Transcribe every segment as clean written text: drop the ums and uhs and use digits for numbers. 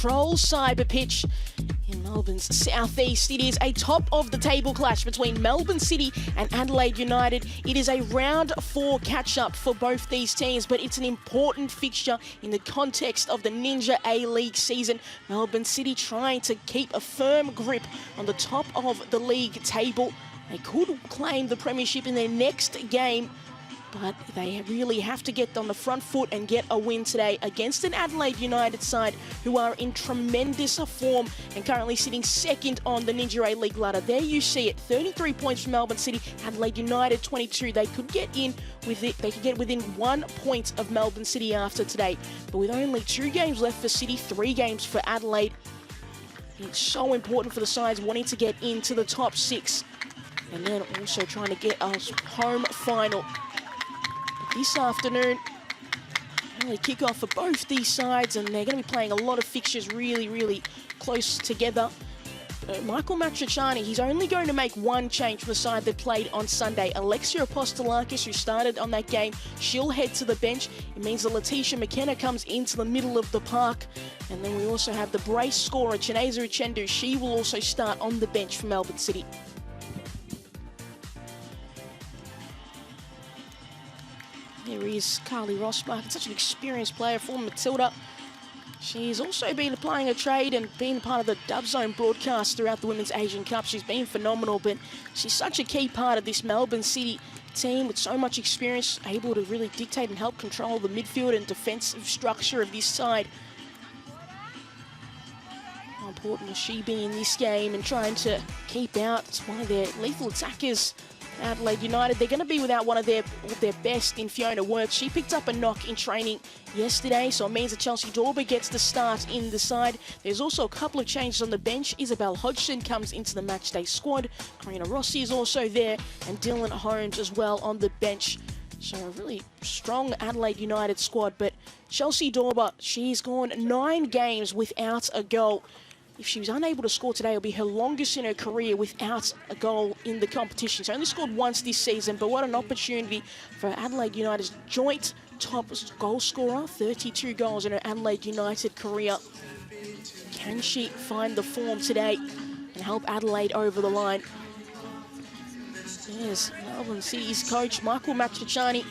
control cyber pitch in Melbourne's southeast. It is a top-of-the-table clash between Melbourne City and Adelaide United. It is a round 4 catch-up for both these teams, but it's an important fixture in the context of the Ninja A-League season. Melbourne City trying to keep a firm grip on the top of the league table. They could claim the premiership in their next game, but they really have to get on the front foot and get a win today against an Adelaide United side who are in tremendous form and currently sitting second on the Ninja A-League ladder. There you see it, 33 points from Melbourne City, Adelaide United 22. They could get in with it. They could get within 1 point of Melbourne City after today. But with only 2 games left for City, 3 games for Adelaide, it's so important for the sides wanting to get into the top 6 and then also trying to get a home final. This afternoon, early kickoff for both these sides, and they're going to be playing a lot of fixtures really close together. Michael Matriciani, he's only going to make 1 change for the side that played on Sunday. Alexia Apostolakis, who started on that game, she'll head to the bench. It means that Letitia McKenna comes into the middle of the park. And then we also have the brace scorer, Chineza Uchendu. She will also start on the bench for Melbourne City. There is Carly Rosbach, such an experienced player for Matilda. She's also been applying a trade and been part of the Dub Zone broadcast throughout the Women's Asian Cup. She's been phenomenal, but she's such a key part of this Melbourne City team with so much experience, able to really dictate and help control the midfield and defensive structure of this side. How important will she be in this game and trying to keep out one of their lethal attackers, Adelaide United? They're going to be without one of their best in Fiona Worth. She picked up a knock in training yesterday, so it means that Chelsea Dorber gets the start in the side. There's also a couple of changes on the bench. Isabel Hodgson comes into the matchday squad. Karina Rossi is also there, and Dylan Holmes as well on the bench. So a really strong Adelaide United squad, but Chelsea Dorber, she's gone 9 games without a goal. If she was unable to score today, it'll be her longest in her career without a goal in the competition. She's only scored once this season, but what an opportunity for Adelaide United's joint top goal scorer, 32 goals in her Adelaide United career. Can she find the form today and help Adelaide over the line? Yes, Melbourne City's coach, Michael Matriciani,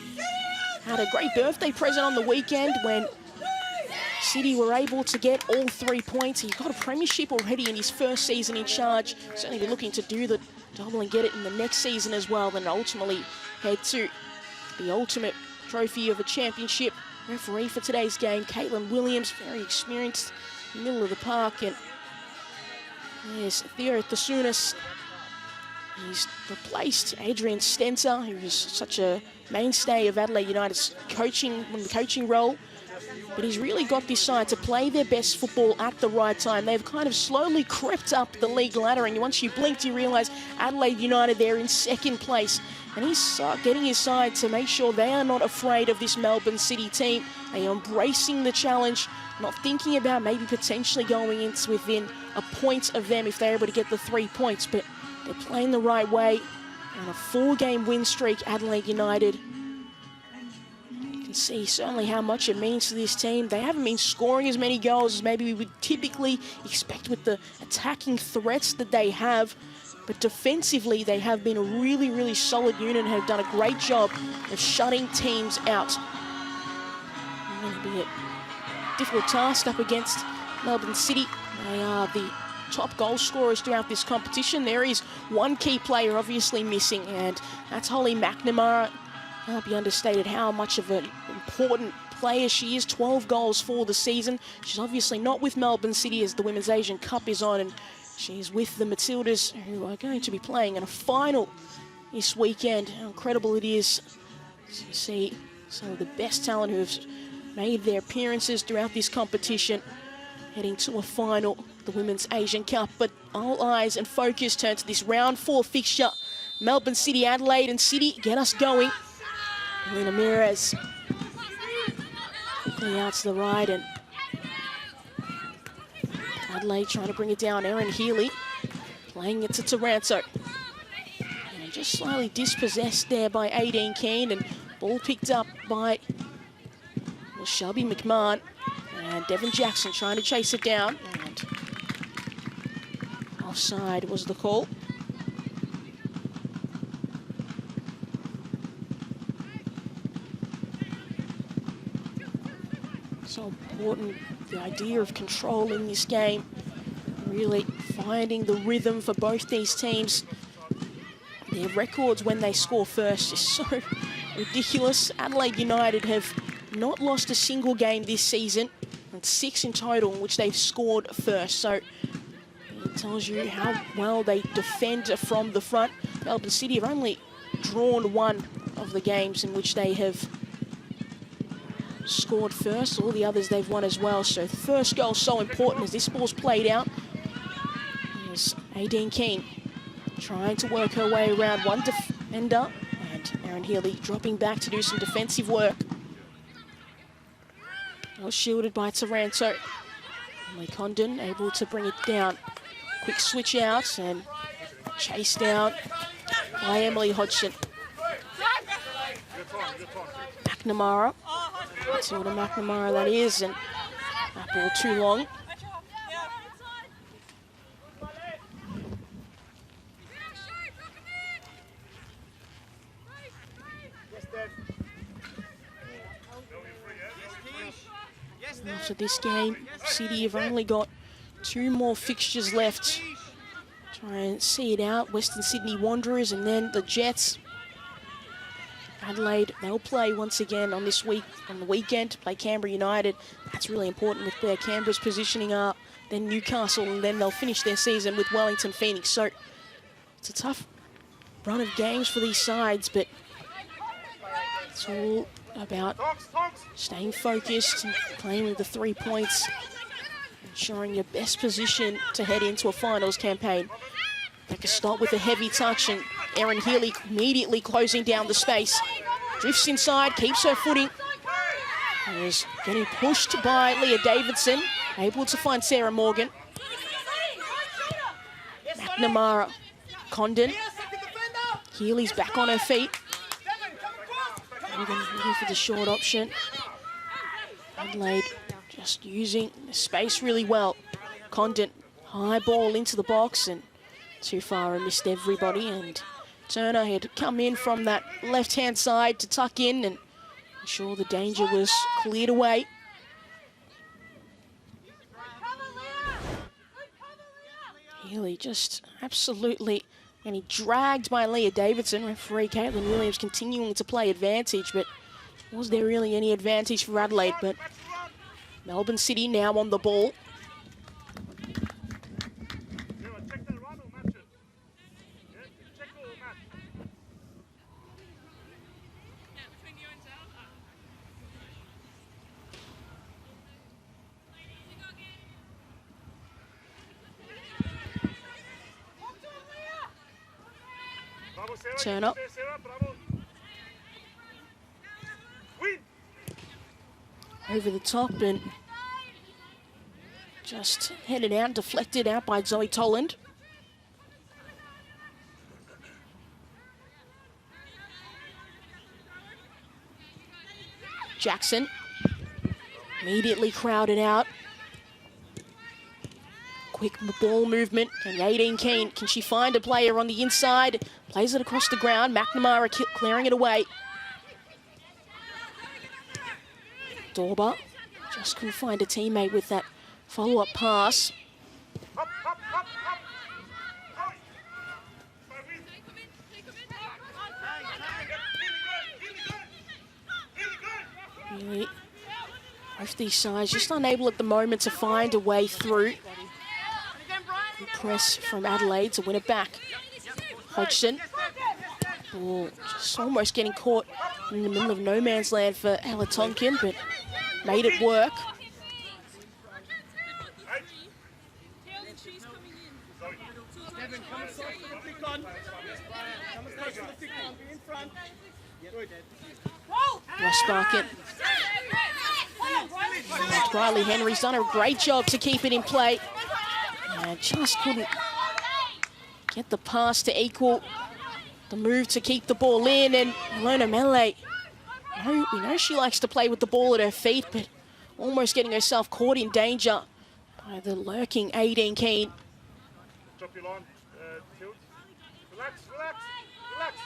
had a great birthday present on the weekend when City were able to get all 3 points. He got a premiership already in his first season in charge. Certainly be looking to do the double and get it in the next season as well, then ultimately head to the ultimate trophy of a championship. Referee for today's game, Caitlin Williams, very experienced in the middle of the park. And there's Theo Thasunis. He's replaced Adrian Stenser, who was such a mainstay of Adelaide United's coaching role. But he's really got this side to play their best football at the right time. They've kind of slowly crept up the league ladder, and once you blinked, you realise Adelaide United, they're in second place. And he's getting his side to make sure they are not afraid of this Melbourne City team. They are embracing the challenge, not thinking about maybe potentially going into within a point of them if they're able to get the 3 points. But they're playing the right way. On a 4-game win streak, Adelaide United. See certainly how much it means to this team. They haven't been scoring as many goals as maybe we would typically expect with the attacking threats that they have, but defensively they have been a really solid unit and have done a great job of shutting teams out. Going to be a difficult task up against Melbourne City. They are the top goal scorers throughout this competition. There is one key player obviously missing, and that's Holly McNamara. Can't be understated how much of an important player she is. 12 goals for the season. She's obviously not with Melbourne City as the Women's Asian Cup is on, and she's with the Matildas, who are going to be playing in a final this weekend. How incredible it is to see some of the best talent who have made their appearances throughout this competition heading to a final, the Women's Asian Cup. But all eyes and focus turn to this round 4 fixture. Melbourne City, Adelaide, and City get us going. Elena Mires quickly out to the right, and Adelaide trying to bring it down. Erin Healy playing it to Taranto. And just slightly dispossessed there by Aideen Keane, and ball picked up by Shelby McMahon. And Devon Jackson trying to chase it down. And offside was the call. So important, the idea of controlling this game, really finding the rhythm for both these teams. Their records when they score first is so ridiculous. Adelaide United have not lost a single game this season, and 6 in total in which they've scored first. So it tells you how well they defend from the front. Melbourne City have only drawn 1 of the games in which they have scored first. All the others they've won as well. So the first goal so important as this ball's played out. Here's Aideen Keane trying to work her way around one defender, and Erin Healy dropping back to do some defensive work. Well shielded by Taranto. Emily Condon able to bring it down. Quick switch out and chased down by Emily Hodgson. McNamara. Matilda McNamara that is, and that ball too long. After this game, City have only got 2 more fixtures left. Try and see it out. Western Sydney Wanderers and then the Jets. Adelaide, they'll play once again on the weekend, play Canberra United. That's really important with where Canberra's positioning up. Then Newcastle, and then they'll finish their season with Wellington Phoenix. So it's a tough run of games for these sides, but it's all about staying focused and playing with the 3 points, ensuring your best position to head into a finals campaign. Take a stop with a heavy touch, and Erin Healy immediately closing down the space. Drifts inside, keeps her footing. Is getting pushed by Leah Davidson, able to find Sarah Morgan. McNamara, Condon. Healy's back on her feet. Morgan looking for the short option. Adelaide just using the space really well. Condon, high ball into the box and too far and missed everybody. And Turner had come in from that left-hand side to tuck in and ensure the danger was cleared away. Healy just absolutely getting dragged by Leah Davidson. Referee Caitlin Williams continuing to play advantage, but was there really any advantage for Adelaide? But Melbourne City now on the ball. Turn up. Over the top and just headed out, deflected out by Zoe Toland. Jackson immediately crowded out. Quick ball movement, and Aideen Keane, can she find a player on the inside? Plays it across the ground, McNamara clearing it away. Dorber just couldn't find a teammate with that follow-up pass. Really, both these sides just unable at the moment to find a way through. Press from Adelaide to win it back. Hodgson. Ball just almost getting caught in the middle of no man's land for Ella Tonkin, but made it work. Ross Barkett. Riley Henry's done a great job to keep it in play. And just couldn't get the pass to equal the move to keep the ball in. And Ilona Mele, we know she likes to play with the ball at her feet, but almost getting herself caught in danger by the lurking 18 Keen. Drop your line, Field. Relax, relax, relax.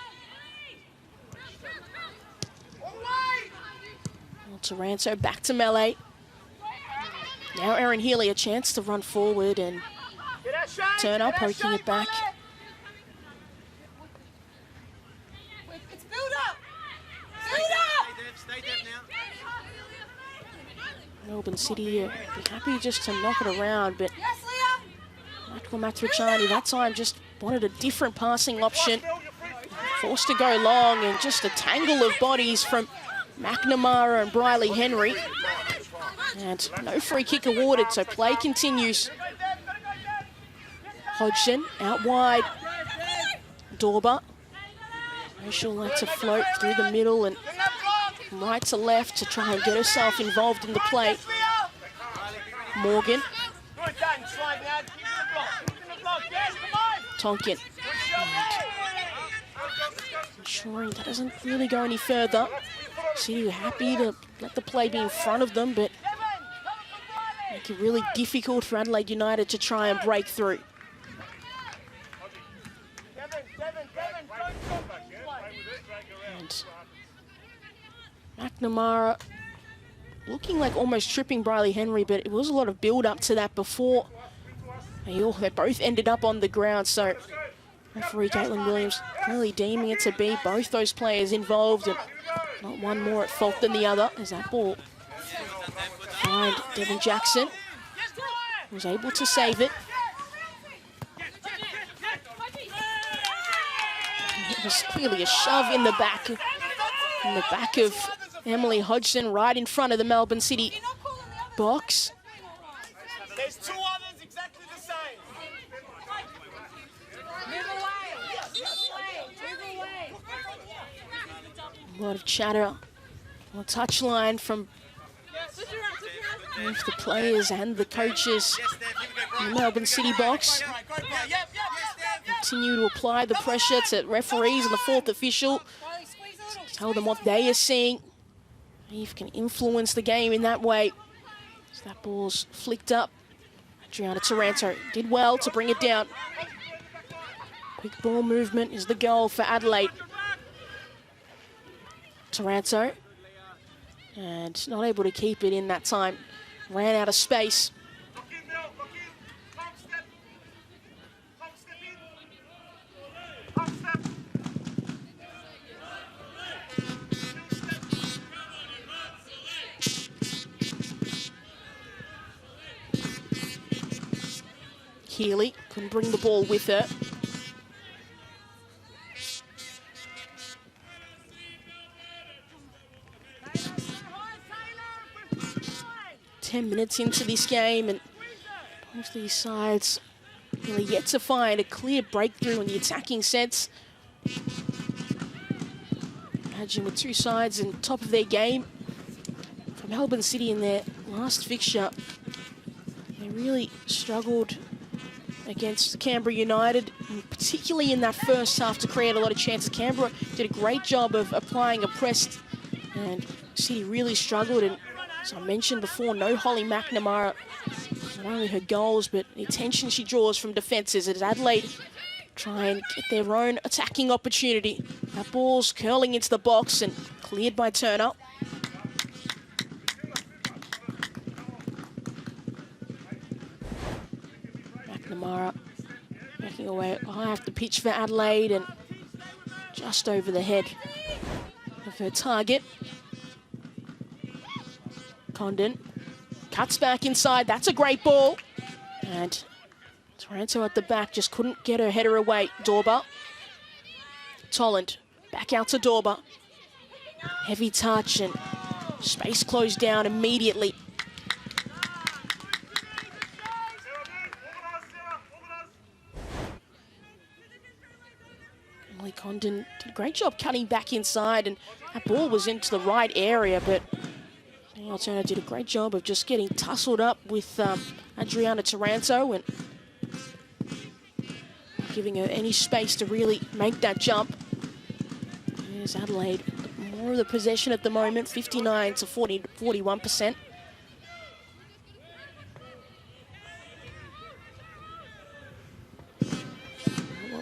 Well, Taranto back to melee. Now Erin Healy a chance to run forward and turn up, poking it back. It's build up! Build up! Stay dead now. Melbourne City be happy just to knock it around, but Yes, Leah! Michael Matrachani that time just wanted a different passing option. Forced to go long, and just a tangle of bodies from McNamara and Briley Henry. And no free kick awarded, so play continues. Hodgson out wide. Dorber. She'll like to float through the middle and from right to left to try and get herself involved in the play. Morgan. Tonkin. Ensuring that doesn't really go any further. City happy to let the play be in front of them, but make it really difficult for Adelaide United to try and break through. And McNamara looking like almost tripping Briley Henry, but it was a lot of build up to that before. They both ended up on the ground, so referee Caitlin Williams really deeming it to be both those players involved and not one more at fault than the other, as that ball find Devin Jackson was able to save it. It was clearly a shove in the back of Emily Hodgson, right in front of the Melbourne City box. There's two others exactly the same. A lot of chatter on the touchline from both the players and the coaches in the Melbourne City box. Continue to apply the pressure to referees and the fourth official. Tell them what they are seeing. Eve can influence the game in that way. As that ball's flicked up. Adriana Taranto did well to bring it down. Quick ball movement is the goal for Adelaide. Taranto. And not able to keep it in that time. Ran out of space. Healy couldn't bring the ball with her. Ten minutes into this game, and both these sides really yet to find a clear breakthrough in the attacking sense. Imagine with two sides in top of their game. For Melbourne City in their last fixture, they really struggled against Canberra United, and particularly in that first half to create a lot of chances. Canberra did a great job of applying a press, and City really struggled. And as I mentioned before, no Holly McNamara, not only her goals, but the attention she draws from defences as Adelaide try and get their own attacking opportunity. That ball's curling into the box and cleared by Turner. McNamara making away high off the pitch for Adelaide and just over the head of her target. Condon cuts back inside. That's a great ball. And Taranto at the back just couldn't get her header away. Dorber. Tolland back out to Dorber. Heavy touch and space closed down immediately. Emily Condon did a great job cutting back inside, and that ball was into the right area, but Danielle Turner did a great job of just getting tussled up with Adriana Taranto and giving her any space to really make that jump. There's Adelaide, more of the possession at the moment, 59 to 41%.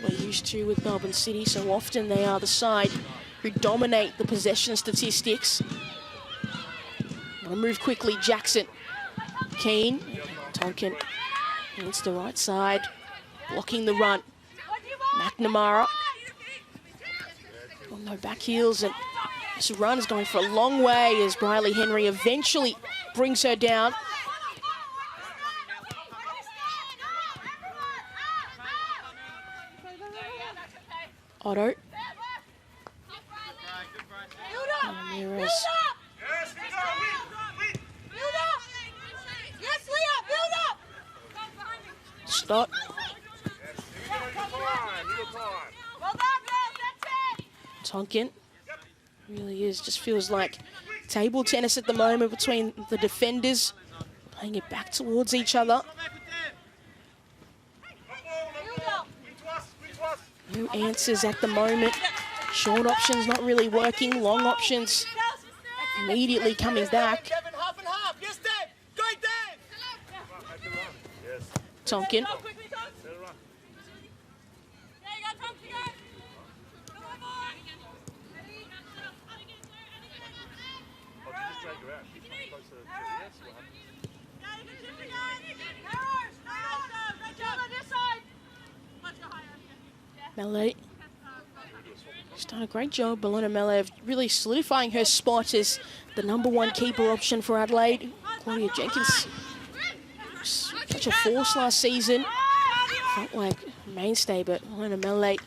what we're used to with Melbourne City. So often they are the side who dominate the possession statistics. We'll move quickly, Jackson. Keane, Tonkin against the right side, blocking the run. McNamara. Oh, no back heels, and this run is going for a long way as Briley Henry eventually brings her down. Otto. Ramirez. Stott. Tonkin. Really is, just feels like table tennis at the moment between the defenders, playing it back towards each other. No answers at the moment. Short options not really working. Long options immediately coming back. Tonkin. Melee. She's done a great job, Belona Melee, of really solidifying her spot as the #1 keeper option for Adelaide. Claudia Jenkins, such a force last season. Felt like a mainstay, but Belona Melee,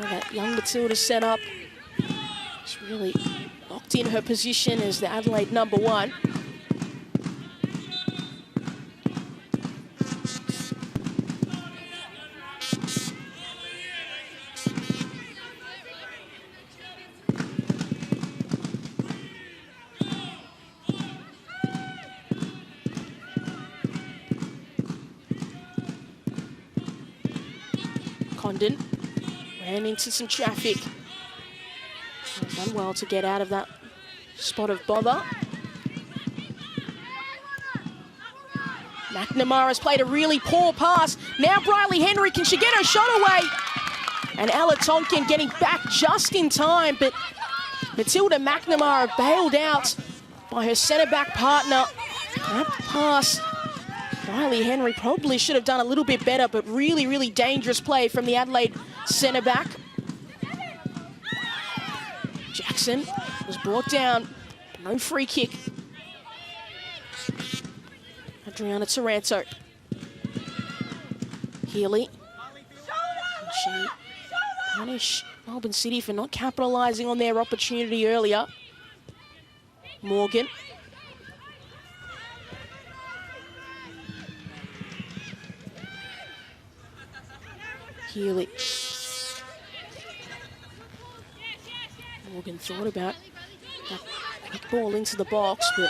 that young Matilda set up, she's really locked in her position as the Adelaide #1. Condon ran into some traffic. Done well to get out of that spot of bother. McNamara's played a really poor pass. Now Briley Henry, can she get her shot away? And Ella Tonkin getting back just in time, but Matilda McNamara bailed out by her centre-back partner. That pass, Briley Henry probably should have done a little bit better, but really, really dangerous play from the Adelaide centre-back. Jackson was brought down, no free kick. Adriana Taranto. Healy. She punished Melbourne City for not capitalising on their opportunity earlier. Morgan. Healy. Morgan thought about that quick ball into the box, but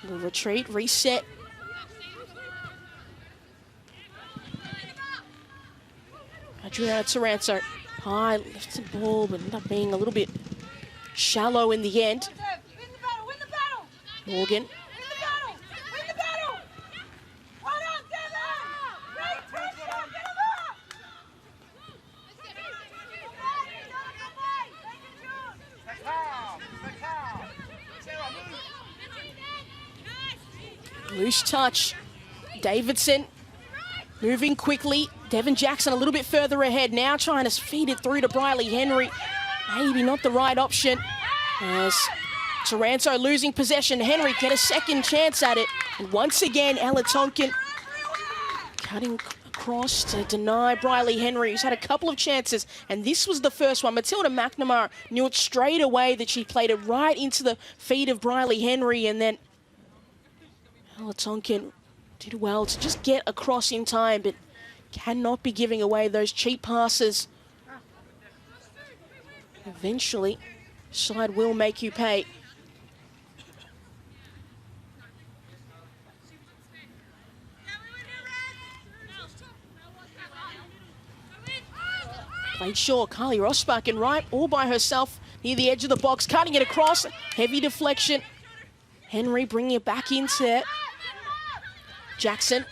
will retreat, reset. Adriana Taranto, high, lifted ball, but ended up being a little bit shallow in the end. Morgan. Loose touch. Davidson moving quickly. Devin Jackson a little bit further ahead now, trying to feed it through to Briley Henry. Maybe not the right option. As Taranto losing possession. Henry get a second chance at it. And once again, Ella Tonkin cutting across to deny Briley Henry, who's had a couple of chances. And this was the first one. Matilda McNamara knew it straight away that she played it right into the feet of Briley Henry, and then Ella Tonkin did well to just get across in time, but cannot be giving away those cheap passes. Eventually, side will make you pay. Played short, Carly Rosbach and right all by herself near the edge of the box, cutting it across, heavy deflection. Henry bringing it back into it. Jackson.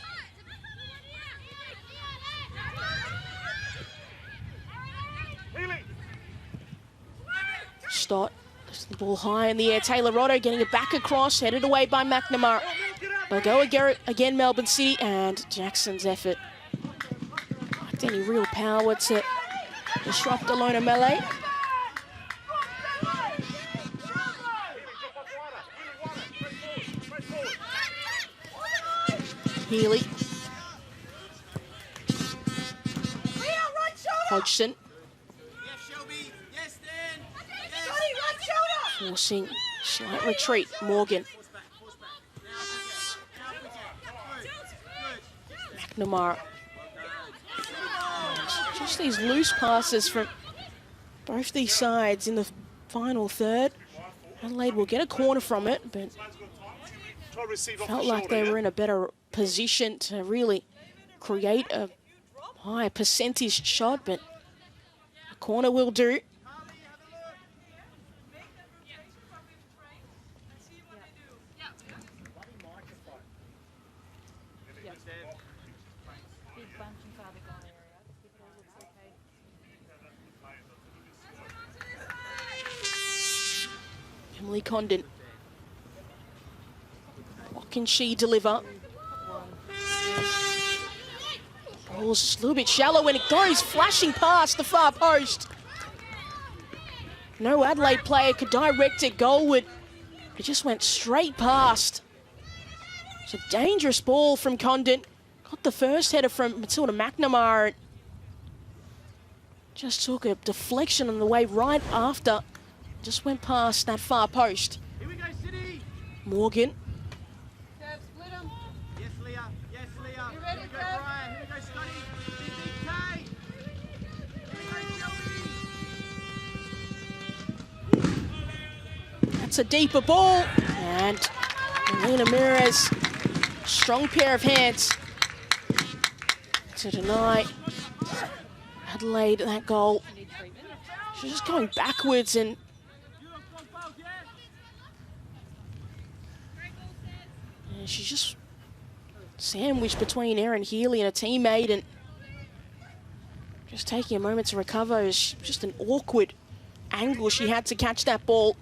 Stott. The ball high in the air. Taylor Rotto getting it back across, headed away by McNamara. They'll go again, Melbourne City, and Jackson's effort. Lacked any real power to disrupt the Lona melee. Healy. Hodgson. Forcing slight retreat. Morgan. McNamara. Just these loose passes from both these sides in the final third. Adelaide will get a corner from it, but felt like they were in a better position to really create a high percentage shot, but a corner will do. Emily Condon. What can she deliver? Ball's just a little bit shallow when it goes flashing past the far post. No Adelaide player could direct it goalward. It just went straight past. It's a dangerous ball from Condon. Got the first header from Matilda McNamara. Just took a deflection on the way right after. Just went past that far post. Here we go, City. Morgan. Split 'em. Yes, Leah. Yes, Leah. You ready, Here we go, Kev? Brian. Here we go, Scotty. Big K. Here we go, Shelby. That's a deeper ball. And Melina Mires, strong pair of hands to deny Adelaide that goal. She's just going backwards and she's just sandwiched between Erin Healy and a teammate and just taking a moment to recover. It's just an awkward angle she had to catch that ball.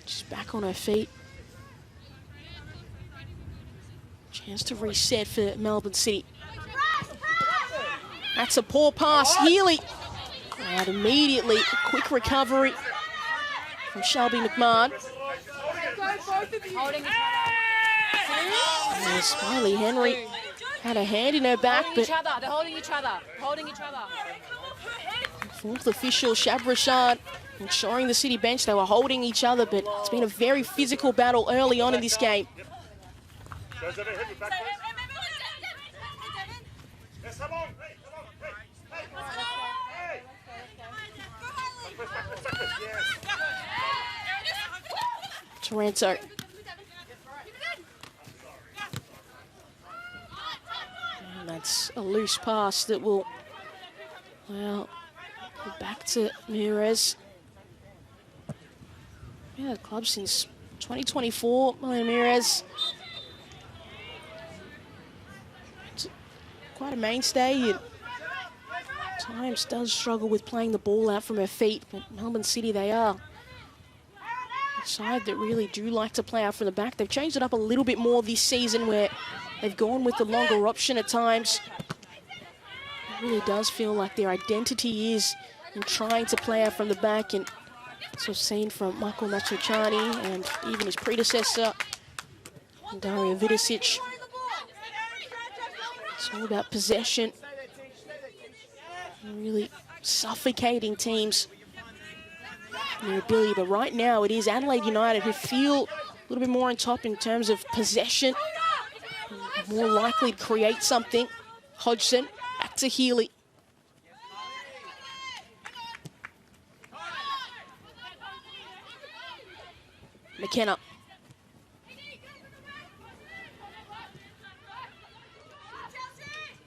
She's back on her feet. Chance to reset for Melbourne City. That's a poor pass. Healy. And immediately, a quick recovery from Shelby McMahon. And Smiley Henry had a hand in her back, but They're holding each other. Holding each other. fourth official Shab Rashad ensuring the City bench they were holding each other, but it's been a very physical battle early on in this game. Taranto. And that's a loose pass that will, well, go back to Mires. Yeah, the club since 2024, Melina Mires. It's quite a mainstay. At times does struggle with playing the ball out from her feet, but Melbourne City, they are a side that really do like to play out from the back. They've changed it up a little bit more this season where they've gone with the longer option at times. It really does feel like their identity is in trying to play out from the back, and as we've seen from Michael Matsouchani and even his predecessor, Daria Vidicic. It's all about possession. Really suffocating teams and their ability, but right now it is Adelaide United who feel a little bit more on top in terms of possession, more likely to create something. Hodgson back to Healy. McKenna.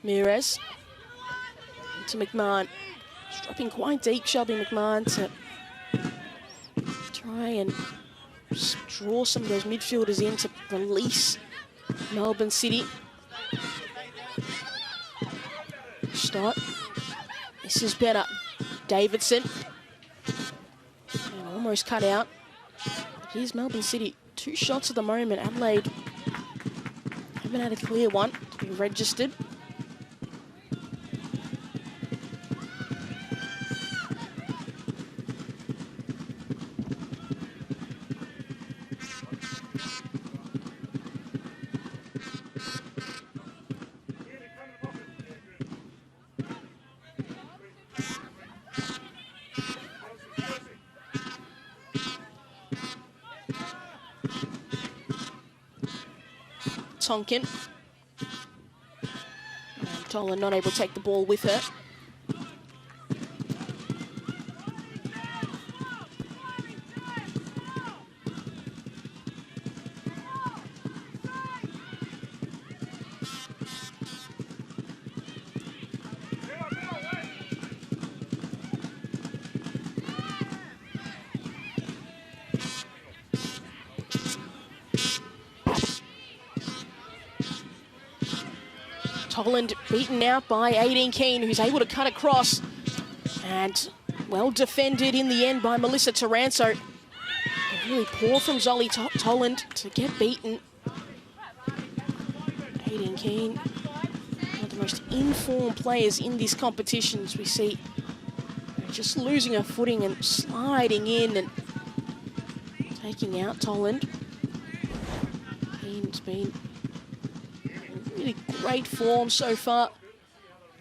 Mires. To McMahon. She's dropping quite deep, Shelby McMahon, to try and draw some of those midfielders in to release Melbourne City. Stott. This is better. Davidson. And almost cut out. Here's Melbourne City. 2 shots at the moment. Adelaide haven't had a clear one to be registered. Tonkin. And Tolan not able to take the ball with her. Toland beaten out by Aideen Keane, who's able to cut across. And well defended in the end by Melissa Taranto. Really poor from Zolly Toland to get beaten. Aideen Keane, one of the most informed players in this competition, as we see just losing her footing and sliding in and taking out Toland. Keane's been really great form so far.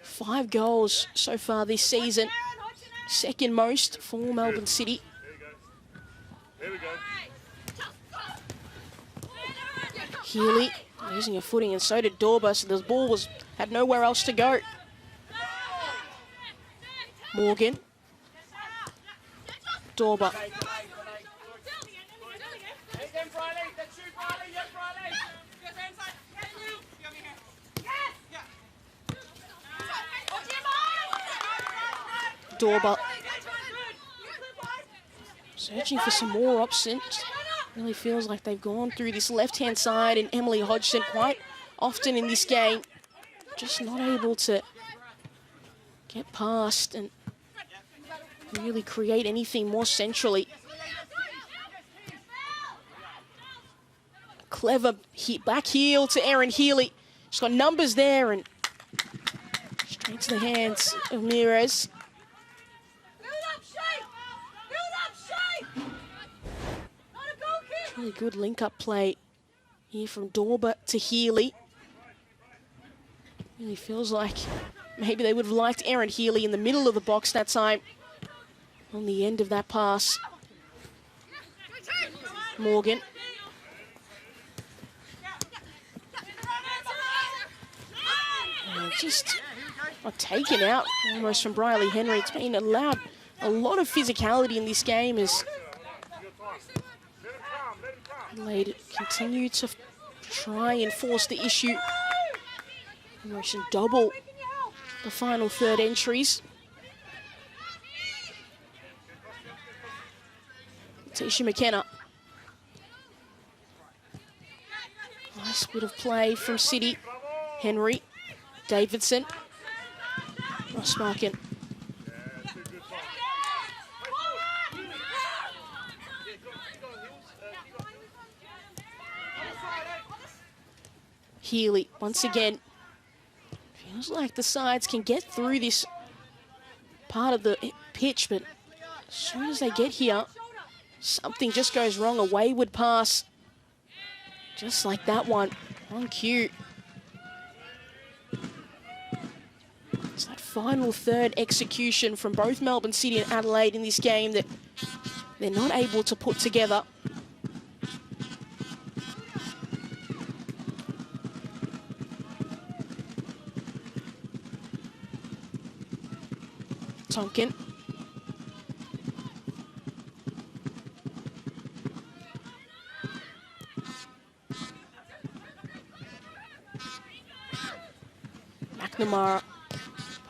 5 goals so far this season. Second most for Melbourne City. There we go. Healy losing her footing, and so did Dorba, so the ball had nowhere else to go. Morgan. Dorba. Dorba. Searching for some more options. Really feels like they've gone through this left-hand side, and Emily Hodgson quite often in this game just not able to get past and really create anything more centrally. Clever back heel to Erin Healy. She's got numbers there and straight to the hands of Mires. Really good link-up play here from Dorba to Healy. Really feels like maybe they would have liked Erin Healy in the middle of the box that time on the end of that pass. Morgan. And just taken out almost from Briley Henry. It's been allowed a lot of physicality in this game as Adelaide continue to try and force the issue. Almost double the final third entries. Tisha McKenna. Nice bit of play from City. Henry. Davidson. Rossmarkin. Healy, once again, feels like the sides can get through this part of the pitch, but as soon as they get here, something just goes wrong. A wayward pass, just like that one, on cue. It's that final third execution from both Melbourne City and Adelaide in this game that they're not able to put together. Tonkin. McNamara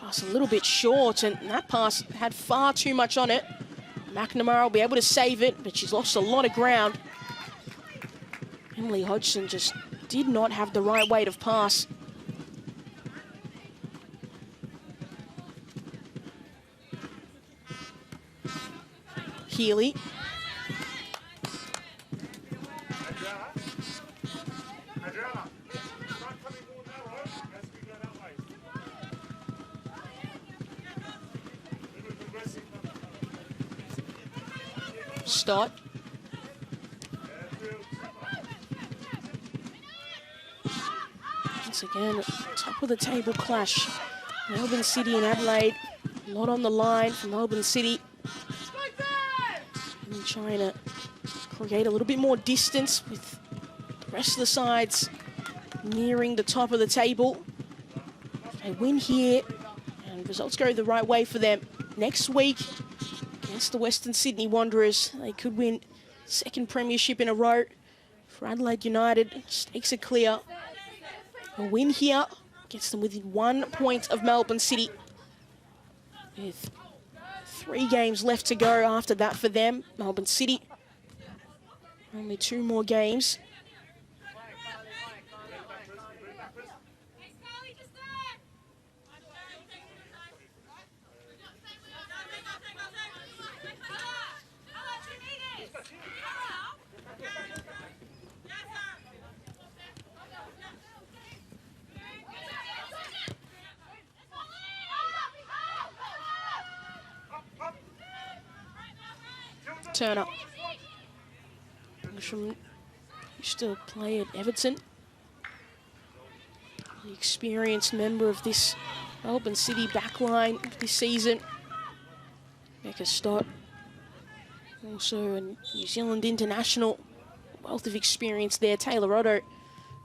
pass a little bit short, and that pass had far too much on it. McNamara will be able to save it, but she's lost a lot of ground. Emily Hodgson just did not have the right weight of pass. Healy. Adriana, start coming more narrow as we go that way. We're progressing. Stott. Once again, top of the table clash. Melbourne City and Adelaide. A lot on the line for Melbourne City. And trying to create a little bit more distance with the rest of the sides nearing the top of the table. They win here and results go the right way for them. Next week against the Western Sydney Wanderers, they could win second premiership in a row. For Adelaide United, stakes are clear. A win here gets them within 1 point of Melbourne City. With 3 games left to go after that for them. Melbourne City, only 2 more games. Turner. Used to play at Everton. The experienced member of this Melbourne City backline this season. Becca Stott. Also a New Zealand international. Wealth of experience there. Taylor Otto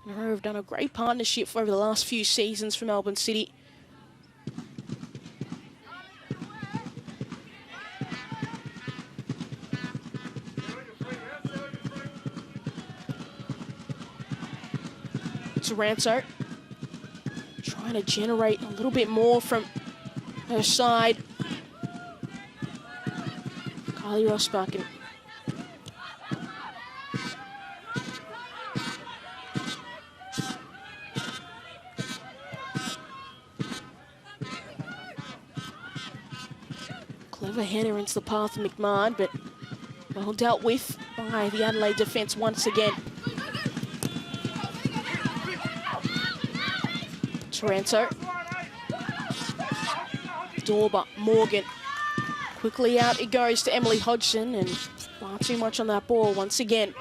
and her have done a great partnership over the last few seasons for Melbourne City. Taranto trying to generate a little bit more from her side. Kylie Rosbach. Clever header into the path of McMahon, but well dealt with by the Adelaide defence once again. Taranto. Dorber, Morgan. Quickly out it goes to Emily Hodgson, and far too much on that ball once again.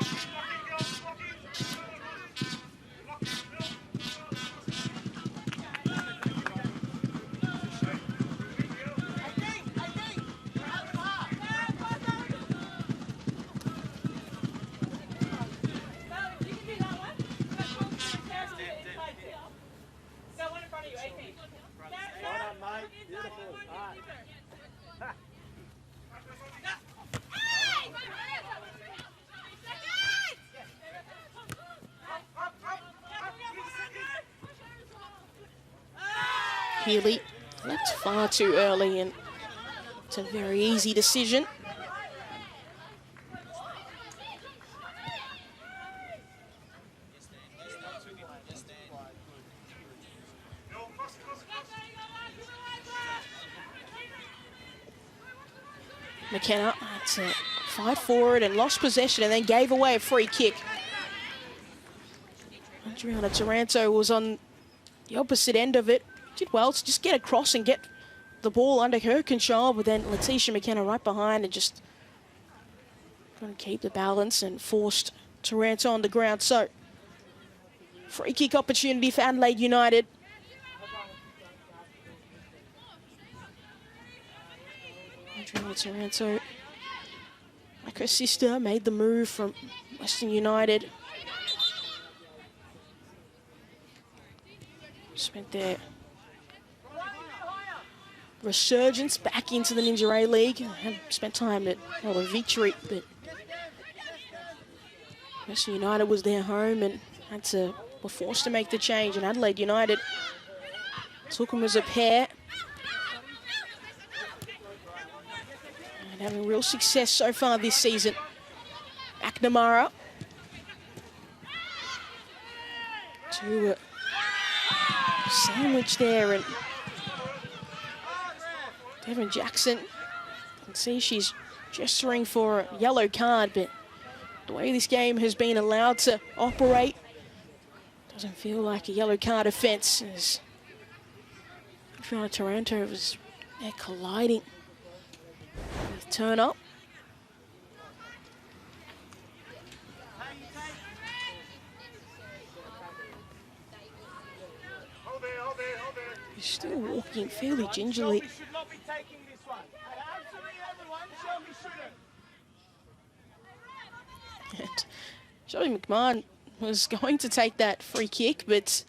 Healy left far too early, and it's a very easy decision. McKenna had to fight forward and lost possession and then gave away a free kick. Adriana Taranto was on the opposite end of it. Did well to just get across and get the ball under her control, but then Letitia McKenna right behind and just trying to keep the balance and forced Taranto on the ground. So, free kick opportunity for Adelaide United. Adriana Taranto, like her sister, made the move from Western United. Spent their resurgence back into the Ninja A-League. Had spent time at Melbourne Victory, but Western United was their home and were forced to make the change. And Adelaide United took them as a pair. And having real success so far this season. McNamara to a sandwich there, and Devon Jackson, you can see she's gesturing for a yellow card, but the way this game has been allowed to operate, doesn't feel like a yellow card offence, as Toronto was there colliding with Turner. He's still walking fairly gingerly. Should not be taking this one. Absolutely everyone, Shelby shouldn't. And Joey McMahon was going to take that free kick, but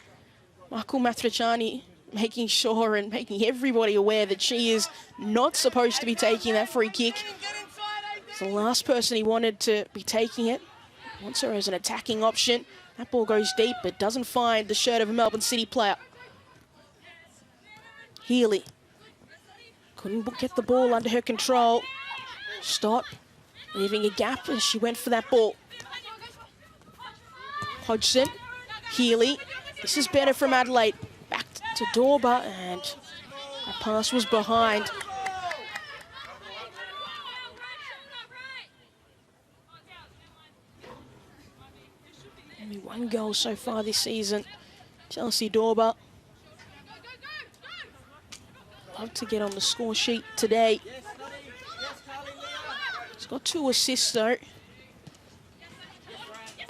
Michael Matriciani making sure and making everybody aware that she is not supposed to be taking that free kick. It's the last person he wanted to be taking it. Wants her as an attacking option. That ball goes deep, but doesn't find the shirt of a Melbourne City player. Healy couldn't get the ball under her control. Stott leaving a gap as she went for that ball. Hodgson, Healy. This is better from Adelaide. Back to Dorba, and that pass was behind. Only one goal so far this season. Chelsea Dorba. Love to get on the score sheet today. He's got 2 assists though.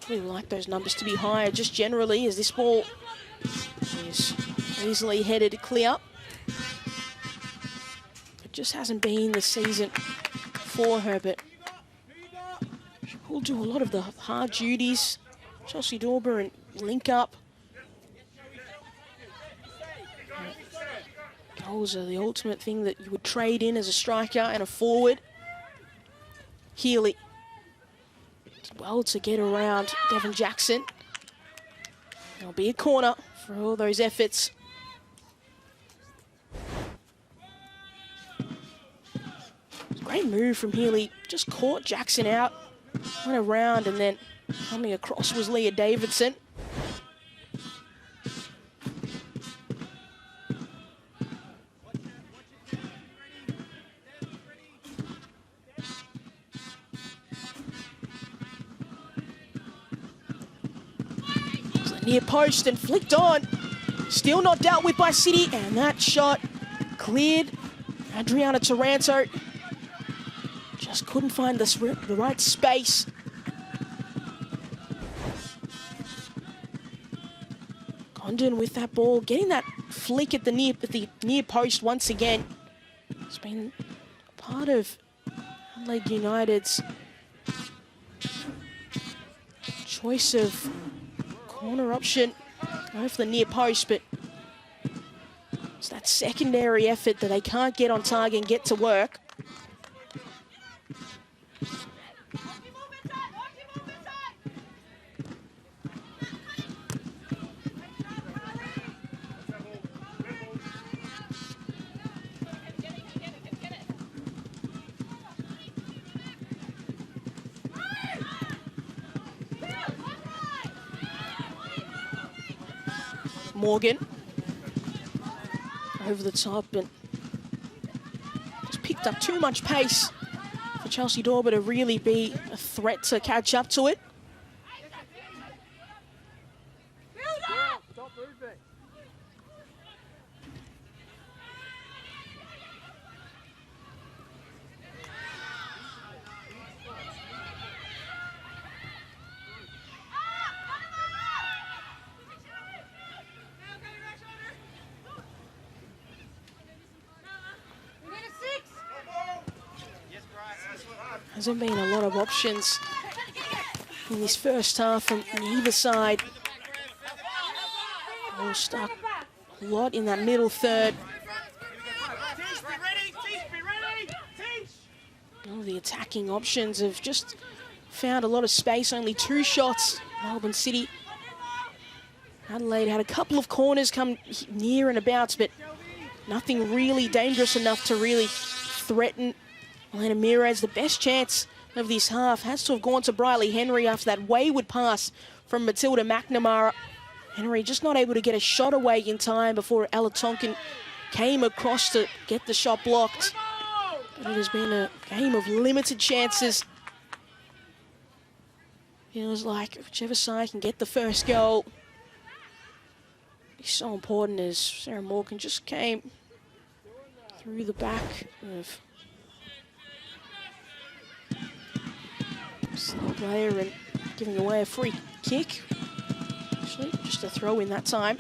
We like those numbers to be higher just generally, as this ball is easily headed clear. It just hasn't been the season for her, but she will do a lot of the hard duties. Chelsea Dorba and link up. Goals are the ultimate thing that you would trade in as a striker and a forward. Healy. Well to get around Devon Jackson. There'll be a corner for all those efforts. Great move from Healy. Just caught Jackson out. Went around, and then coming across was Leah Davidson. Near post and flicked on. Still not dealt with by City, and that shot cleared. Adriana Taranto just couldn't find the right space. Condon with that ball, getting that flick at the near post once again. It's been part of Adelaide United's choice of corner option, go for the near post, but it's that secondary effort that they can't get on target and get to work. Morgan over the top, and just picked up too much pace for Chelsea Dorba to really be a threat to catch up to it. Stop moving. Hasn't been a lot of options in this first half from either side. All stuck a lot in that middle third. All the attacking options have just found a lot of space. Only 2 shots. Melbourne City. Adelaide had a couple of corners come near and about, but nothing really dangerous enough to really threaten Elena Mirez. The best chance of this half has to have gone to Briley Henry after that wayward pass from Matilda McNamara. Henry just not able to get a shot away in time before Ella Tonkin came across to get the shot blocked. But it has been a game of limited chances. Feels like whichever side can get the first goal. It's so important as Sarah Morgan just came through the back of the player and giving away a free kick. Actually, just a throw in that time.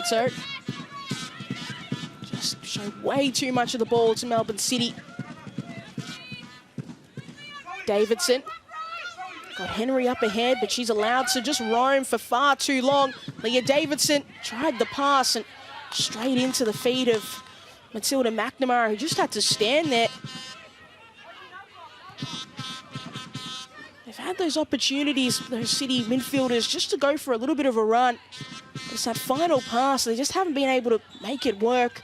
So just showed way too much of the ball to Melbourne City. Davidson got Henry up ahead, but she's allowed to just roam for far too long. Leah Davidson tried the pass and straight into the feet of Matilda McNamara, who just had to stand there. They've had those opportunities, those City midfielders, just to go for a little bit of a run. It's that final pass, they just haven't been able to make it work.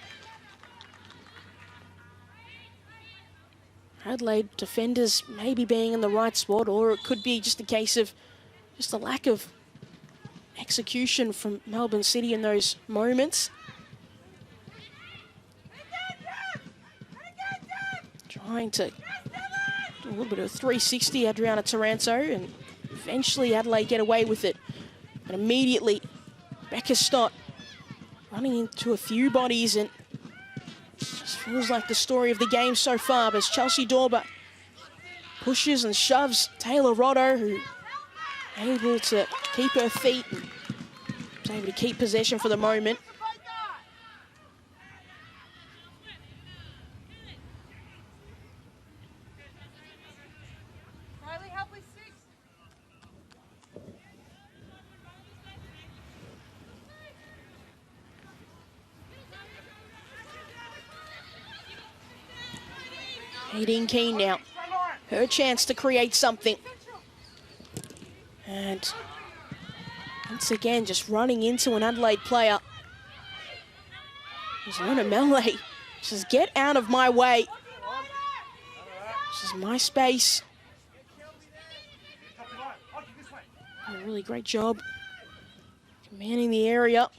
Adelaide defenders maybe being in the right spot, or it could be just a case of just a lack of execution from Melbourne City in those moments. Trying to do a little bit of 360, Adriana Taranto, and eventually Adelaide get away with it. But immediately, Becca Stott running into a few bodies, and just feels like the story of the game so far. But as Chelsea Dorber pushes and shoves Taylor Rotto, who able to keep her feet and was able to keep possession for the moment. Nadine Keane now, her chance to create something. And once again, just running into an Adelaide player. There's Lorna Melee. Says, get out of my way. This is my space. A really great job commanding the area.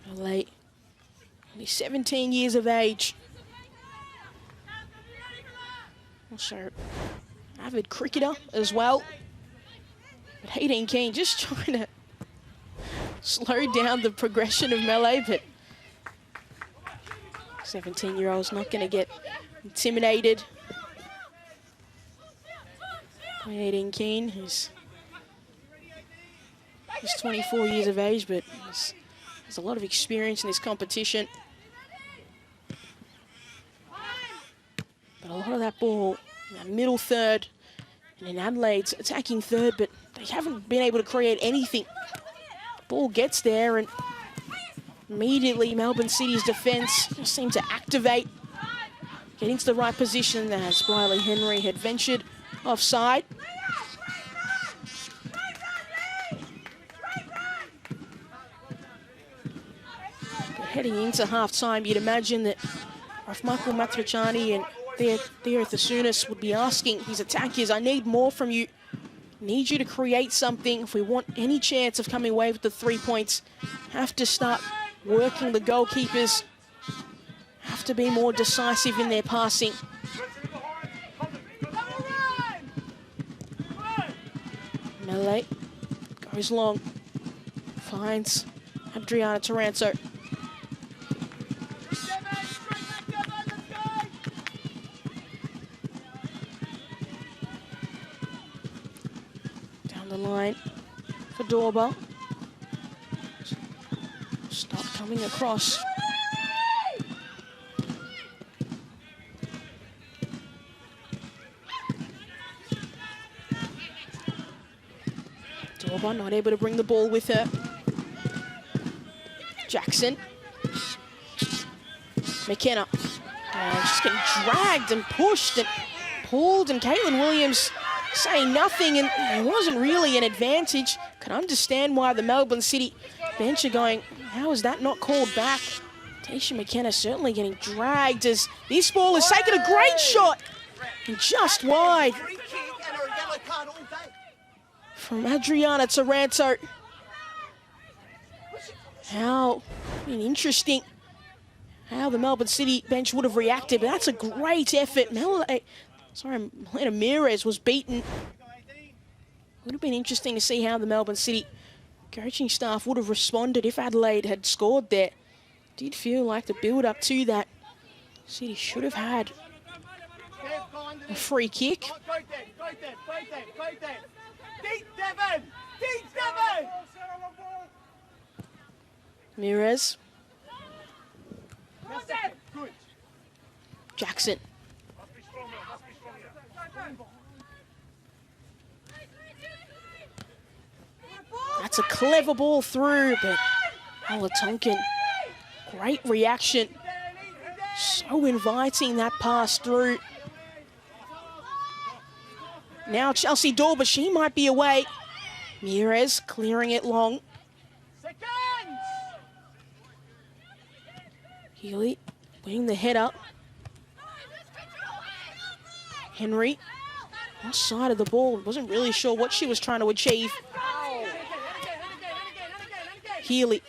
Melee, only 17 years of age. Also, avid cricketer as well. But Hayden Keane just trying to slow down the progression of Melee, but 17-year-old's not going to get intimidated by Hayden Keane, who's 24 years of age, but has a lot of experience in this competition. But a lot of that ball in that middle third, and in Adelaide's attacking third, but they haven't been able to create anything. The ball gets there, and immediately Melbourne City's defence just seemed to activate, get into the right position as Briley Henry had ventured offside. Heading into half-time, you'd imagine that Michael Matriciani and Theo Thasunis would be asking his attackers, I need more from you. I need you to create something. If we want any chance of coming away with the 3 points, have to start working the goalkeepers, have to be more decisive in their passing. Melee goes long, finds Adriana Taranto. Down the line for Dorber. Stop coming across. Dorba not able to bring the ball with her. Jackson. McKenna. And just getting dragged and pushed and pulled, and Caitlin Williams saying nothing, and there wasn't really an advantage. Can understand why the Melbourne City bench are going, how is that not called back? Tasha McKenna certainly getting dragged as this ball is taking a great shot and just wide from Adriana Taranto. How interesting how the Melbourne City bench would have reacted, but that's a great effort. Melena Mires was beaten. Would have been interesting to see how the Melbourne City coaching staff would have responded if Adelaide had scored there. Did feel like the build-up to that, City should have had a free kick. Mires. Jackson. That's a clever ball through, but Ola Tonkin, great reaction. So inviting that pass through. Now Chelsea Dorba, she might be away. Mires clearing it long. Healy winning the head up. Henry, outside of the ball, wasn't really sure what she was trying to achieve. Healy.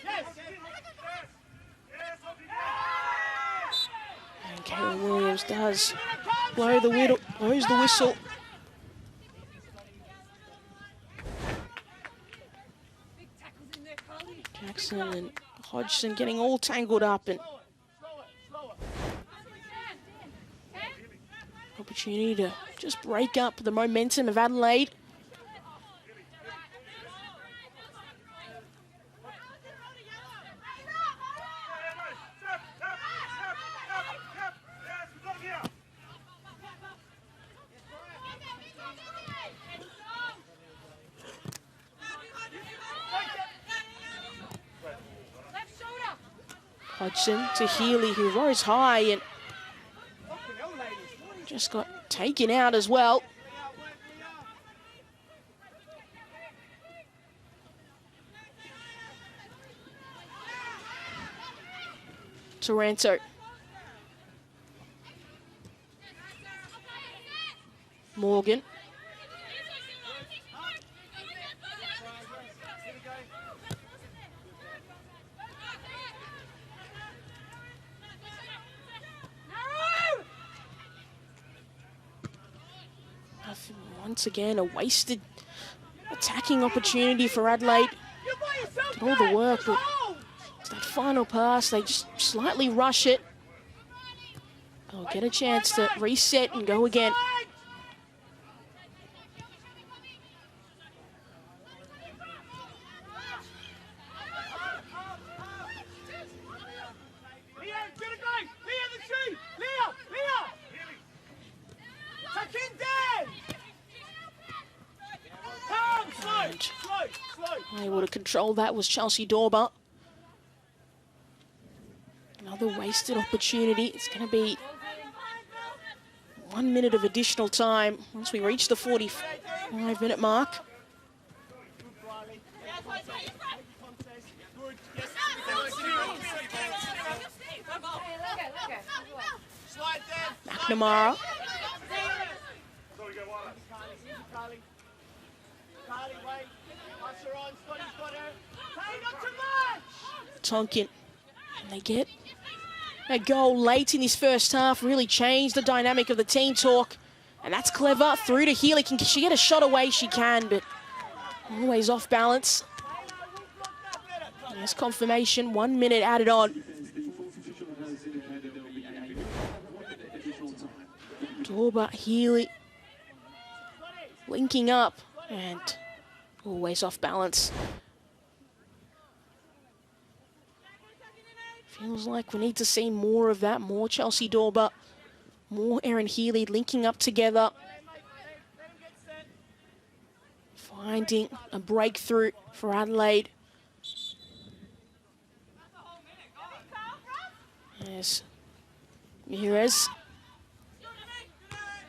And Caitlin Williams does blows the whistle. Jackson and Hodgson getting all tangled up, and opportunity to just break up the momentum of Adelaide. Hodgson to Healy, who rose high and just got taken out as well. Taranto. Morgan. Once again, a wasted attacking opportunity for Adelaide. Did all the work, but it's that final pass, they just slightly rush it. They'll get a chance to reset and go again. Able to control that was Chelsea Dorba. Another wasted opportunity. It's going to be 1 minute of additional time once we reach the 45-minute mark. McNamara. Tonkin, and they get a goal late in this first half, really changed the dynamic of the team talk, and that's clever. Through to Healy, can she get a shot away? She can, but always off balance. There's confirmation, 1 minute added on. Dorba, Healy, linking up, and always off balance. Feels like we need to see more of that, more Chelsea Dorba, more Erin Healy linking up together. finding a breakthrough for Adelaide. Yes, Mires.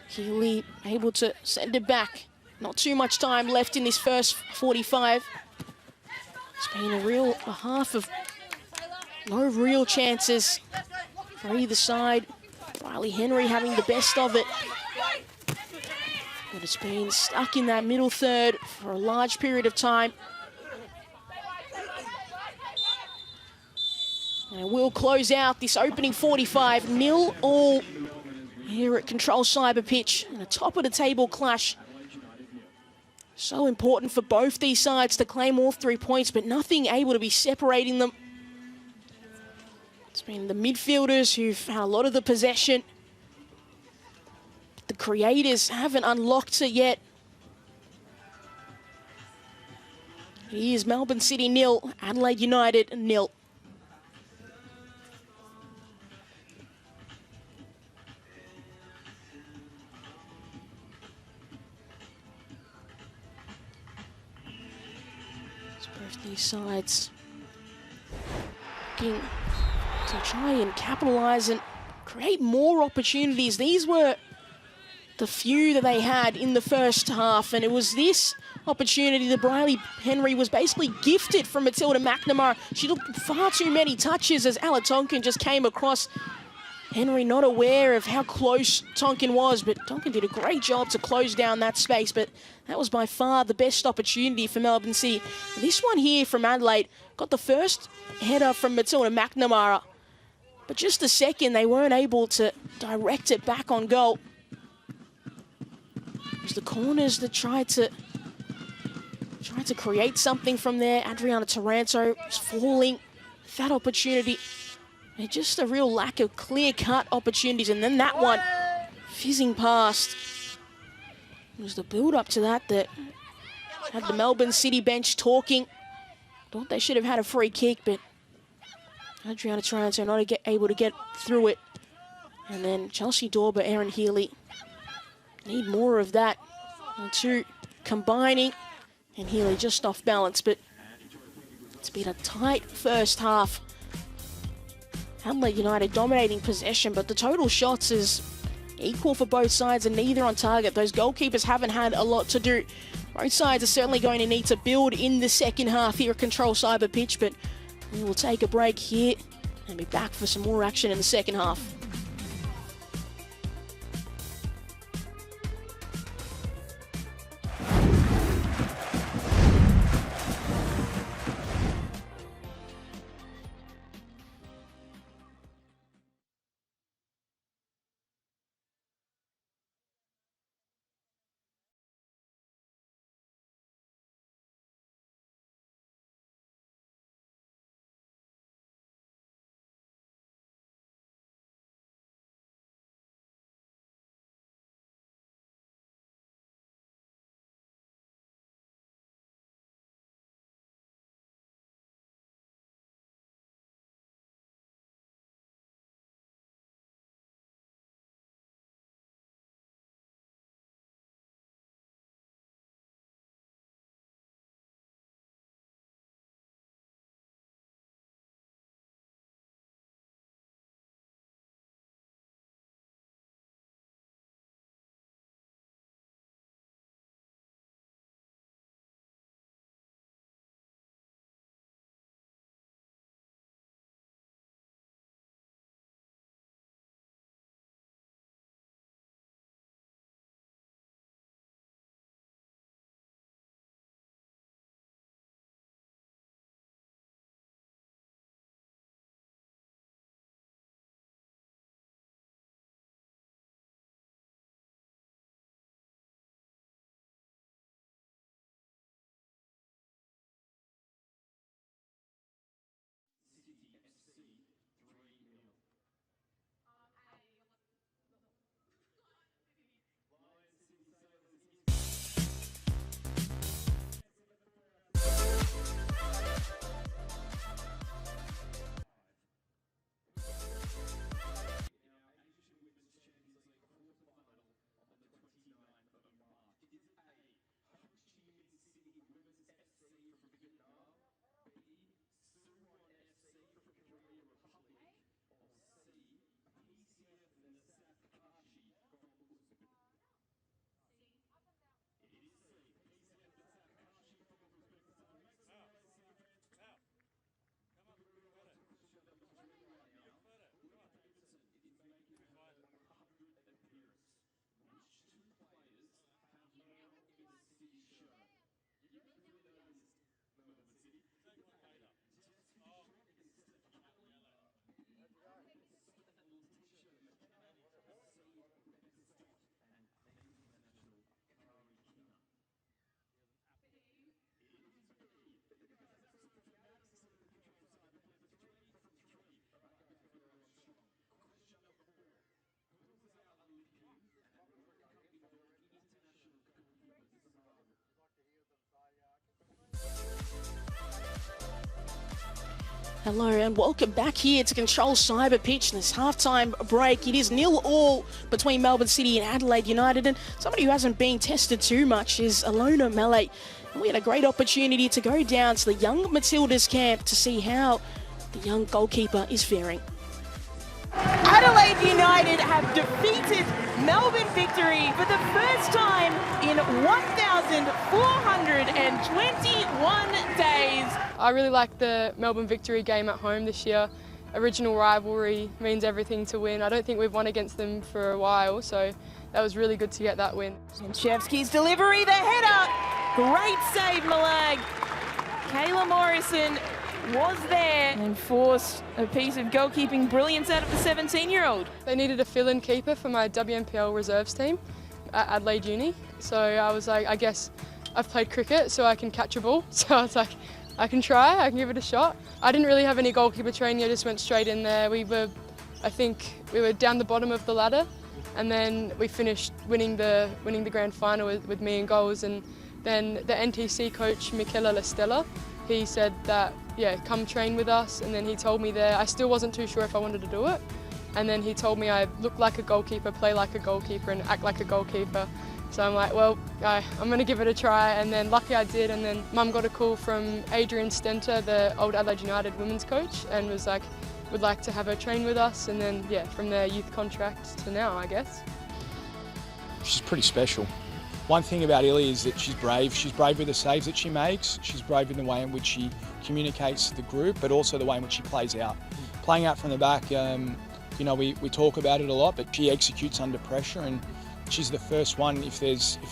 Healy able to send it back. Not too much time left in this first 45. It's been a half of no real chances for either side. Riley Henry having the best of it. But it's been stuck in that middle third for a large period of time. And it will close out this opening 45, 0-0 here at Control Cyber Pitch. And a top of the table clash. So important for both these sides to claim all 3 points, but nothing able to be separating them. It's been the midfielders who've had a lot of the possession. The creators haven't unlocked it yet. Here's Melbourne City 0, Adelaide United 0. Both these sides looking to try and capitalise and create more opportunities. These were the few that they had in the first half, and it was this opportunity that Riley Henry was basically gifted from Matilda McNamara. She took far too many touches as Ella Tonkin just came across. Henry not aware of how close Tonkin was, but Tonkin did a great job to close down that space, but that was by far the best opportunity for Melbourne City. This one here from Adelaide got the first header from Matilda McNamara, but just a second, they weren't able to direct it back on goal. It was the corners that tried to create something from there. Adriana Taranto was falling. That opportunity, and just a real lack of clear-cut opportunities. And then that one, fizzing past. It was the build-up to that had the Melbourne City bench talking. Thought they should have had a free kick, but Adriana Taranto not able to get through it. And then Chelsea Dorber, Erin Healy need more of that. And two combining, and Healy just off balance, but it's been a tight first half. Adelaide United dominating possession, but the total shots is equal for both sides and neither on target. Those goalkeepers haven't had a lot to do. Both sides are certainly going to need to build in the second half here at Control Cyber Pitch, but we will take a break here and be back for some more action in the second half. Hello and welcome back here to Control Cyber Pitch. This halftime break, it is 0-0 between Melbourne City and Adelaide United, and somebody who hasn't been tested too much is Alona Mallet. And we had a great opportunity to go down to the young Matildas camp to see how the young goalkeeper is faring. Adelaide United have defeated Melbourne Victory for the first time in 1,421 days. I really like the Melbourne Victory game at home this year. Original rivalry means everything to win. I don't think we've won against them for a while, so that was really good to get that win. Shevsky's delivery, the header, great save Malag. Kayla Morrison was there and forced a piece of goalkeeping brilliance out of the 17-year-old. They needed a fill-in keeper for my WNPL reserves team at Adelaide Uni. So I was like, I guess I've played cricket so I can catch a ball. So I was like, I can try, I can give it a shot. I didn't really have any goalkeeper training, I just went straight in there. I think we were down the bottom of the ladder, and then we finished winning the grand final with me in goals. And then the NTC coach, Michela Lestella, he said that, yeah, come train with us, and then he told me there, I still wasn't too sure if I wanted to do it, and then he told me I look like a goalkeeper, play like a goalkeeper and act like a goalkeeper. So I'm like, well, I'm going to give it a try, and then lucky I did, and then Mum got a call from Adrian Stenter, the old Adelaide United women's coach, and was like, would like to have her train with us, and then, yeah, from their youth contract to now, I guess. She's pretty special. One thing about Illy is that she's brave. She's brave with the saves that she makes. She's brave in the way in which she communicates to the group, but also the way in which she plays out. Playing out from the back, you know, we talk about it a lot, but she executes under pressure, and she's the first one. If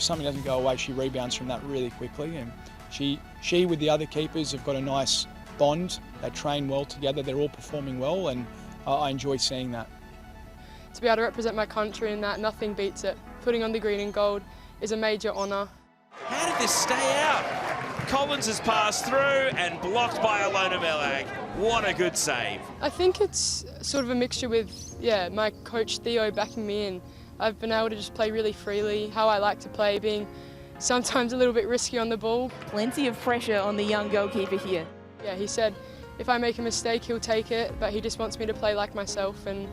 something doesn't go away, she rebounds from that really quickly. And she with the other keepers have got a nice bond. They train well together. They're all performing well, and I enjoy seeing that. To be able to represent my country in that, nothing beats it. Putting on the green and gold is a major honour. How did this stay out? Collins has passed through and blocked by Alona Mallet. What a good save. I think it's sort of a mixture with, my coach Theo backing me in. I've been able to just play really freely, how I like to play, being sometimes a little bit risky on the ball. Plenty of pressure on the young goalkeeper here. Yeah, he said if I make a mistake, he'll take it, but he just wants me to play like myself and,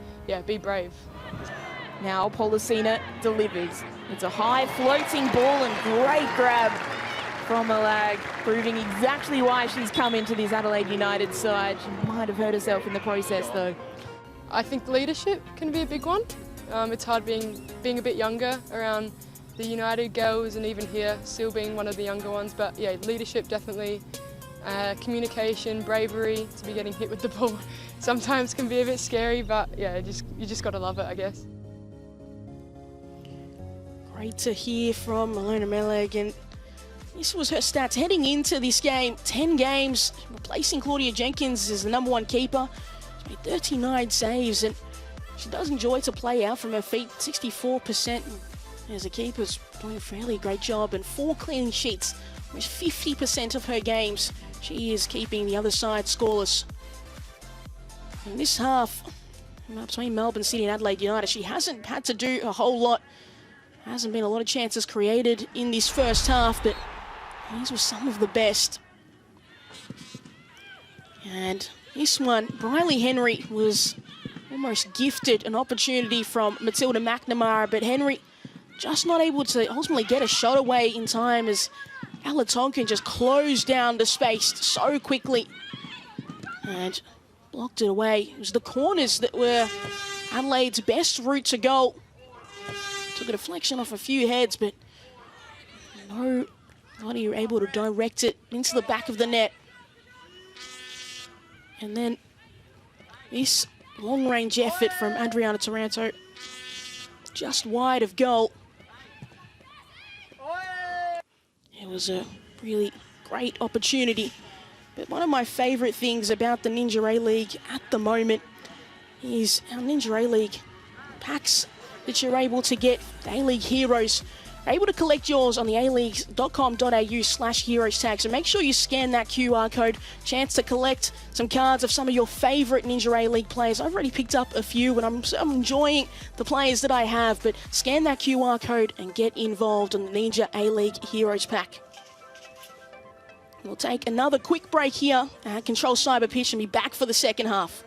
be brave. Now Policina delivers. It's a high floating ball and great grab from Malag, proving exactly why she's come into this Adelaide United side. She might have hurt herself in the process though. I think leadership can be a big one. It's hard being a bit younger around the United girls, and even here still being one of the younger ones, but yeah, leadership definitely. Communication, bravery, to be getting hit with the ball sometimes can be a bit scary, but yeah, you just got to love it, I guess. Great to hear from Alona Mallet, and this was her stats heading into this game. 10 games, replacing Claudia Jenkins as the #1 keeper. She's made 39 saves, and she does enjoy to play out from her feet, 64%. As a keeper's doing a fairly great job, and 4 clean sheets, which 50% of her games she is keeping the other side scoreless. In this half, between Melbourne City and Adelaide United, she hasn't had to do a whole lot. Hasn't been a lot of chances created in this first half, but these were some of the best. And this one, Briley Henry was almost gifted an opportunity from Matilda McNamara, but Henry just not able to ultimately get a shot away in time as Ella Tonkin just closed down the space so quickly and blocked it away. It was the corners that were Adelaide's best route to goal. Took a deflection off a few heads, but nobody were able to direct it into the back of the net. And then this long-range effort from Adriana Taranto, just wide of goal. It was a really great opportunity. But one of my favourite things about the Ninja A-League at the moment is our Ninja A-League packs that you're able to get, the A-League Heroes. You're able to collect yours on the aleagues.com.au/heroes tag. So make sure you scan that QR code. Chance to collect some cards of some of your favourite Ninja A-League players. I've already picked up a few, and I'm enjoying the players that I have. But scan that QR code and get involved in the Ninja A-League Heroes pack. We'll take another quick break here at Control Cyber Pitch and be back for the second half.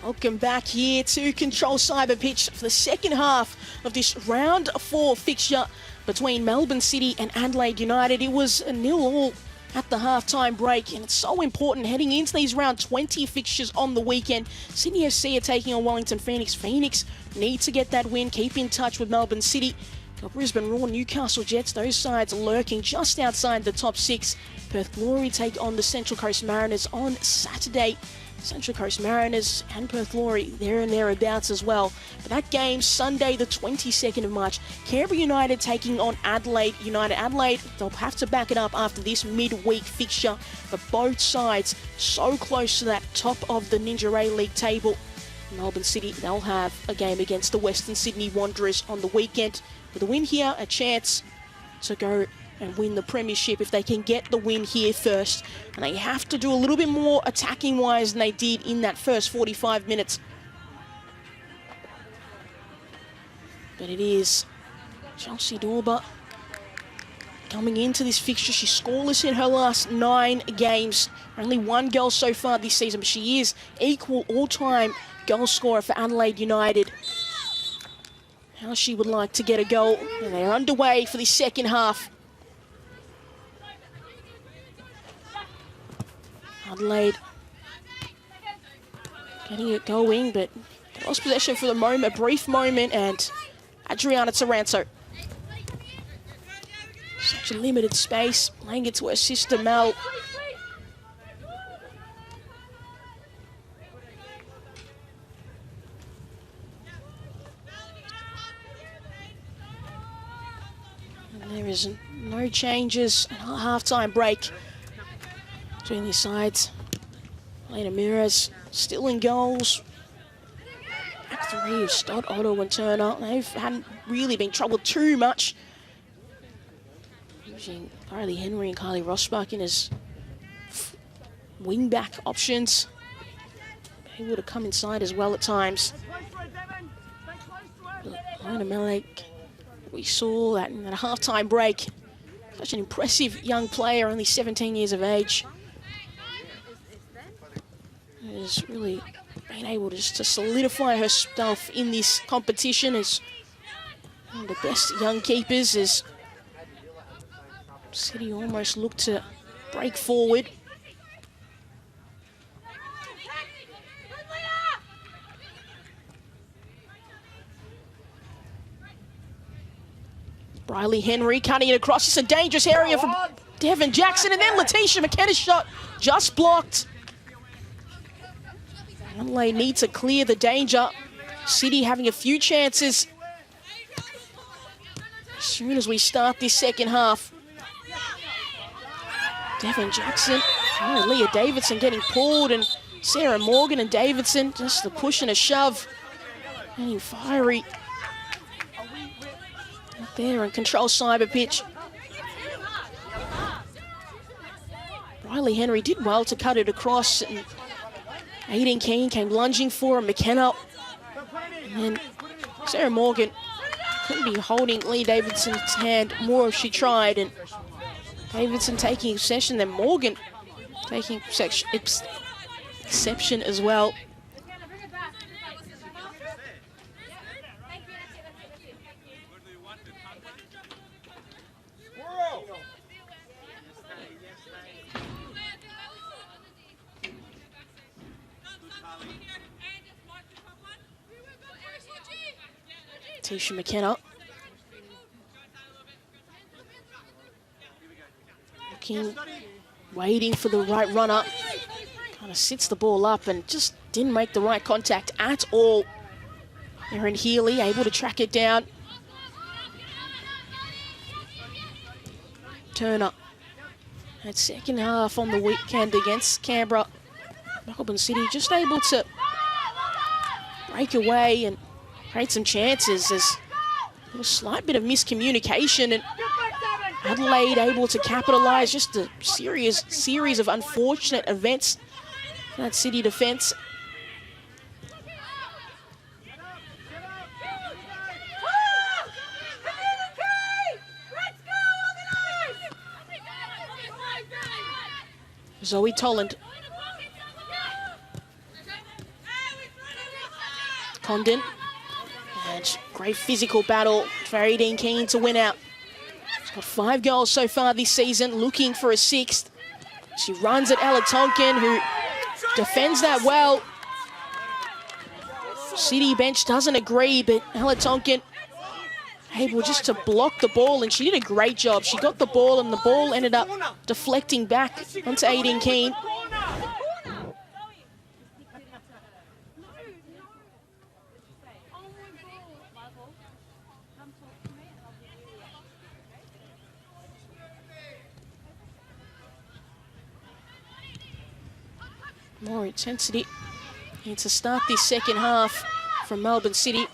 Welcome back here to Control Cyber Pitch for the second half of this round 4 fixture between Melbourne City and Adelaide United. It was a 0-0 at the halftime break, and it's so important heading into these round 20 fixtures on the weekend. Sydney FC are taking on Wellington Phoenix. Phoenix need to get that win, keep in touch with Melbourne City. Got Brisbane Roar, Newcastle Jets, those sides lurking just outside the top 6. Perth Glory take on the Central Coast Mariners on Saturday. Central Coast Mariners and Perth Glory there and thereabouts as well. But that game, Sunday the 22nd of March, Canberra United taking on Adelaide United. Adelaide, they'll have to back it up after this midweek fixture, but both sides so close to that top of the Ninja A-League table. Melbourne City, they'll have a game against the Western Sydney Wanderers on the weekend. With a win here, a chance to go and win the premiership if they can get the win here first. And they have to do a little bit more attacking-wise than they did in that first 45 minutes. But it is Chelsea Dorber coming into this fixture. She's scoreless in her last 9 games. Only 1 goal so far this season, but she is equal all-time goal scorer for Adelaide United. How she would like to get a goal. And they're underway for the second half. Adelaide getting it going, but lost possession for the moment, a brief moment, and Adriana Taranto. Such a limited space, playing it to her sister Mel. is no changes at a half-time break between these sides. Lena Miras still in goals. Back three of Stott, Otto and Turner. They hadn't really been troubled too much. Using Riley Henry and Kylie Rosbach in as wing-back options. Able to come inside as well at times. Lena Melek, we saw that in that half-time break. Such an impressive young player, only 17 years of age. Has really been able to solidify herself in this competition as one of the best young keepers, as City almost looked to break forward. Riley Henry cutting it across. It's a dangerous area from Devon Jackson, and then Letitia McKenna's shot just blocked. Adelaide needs to clear the danger. City having a few chances as soon as we start this second half. Devon Jackson, Leah Davidson getting pulled, and Sarah Morgan and Davidson just the push and a shove. Getting fiery out there and control cyber pitch. Riley Henry did well to cut it across, and Aiden Keane came lunging for McKenna. And then Sarah Morgan couldn't be holding Lee Davidson's hand more if she tried, and Davidson taking exception, then Morgan taking exception as well. Tisha McKenna. Looking, waiting for the right runner. Kind of sits the ball up and just didn't make the right contact at all. Erin Healy able to track it down. Turner had second half on the weekend against Canberra. Melbourne City just able to break away and create some chances. There's a slight bit of miscommunication, and Adelaide able to capitalise. Just a series of unfortunate events for that City defence. Zoe Tolland. Condon. And great physical battle for Aideen Keane to win out. She's got 5 goals so far this season, looking for a 6th. She runs at Ella Tonkin, who defends that well. City bench doesn't agree, but Ella Tonkin able just to block the ball, and she did a great job. She got the ball, and the ball ended up deflecting back onto Aideen Keane. More intensity and to start this second half from Melbourne City.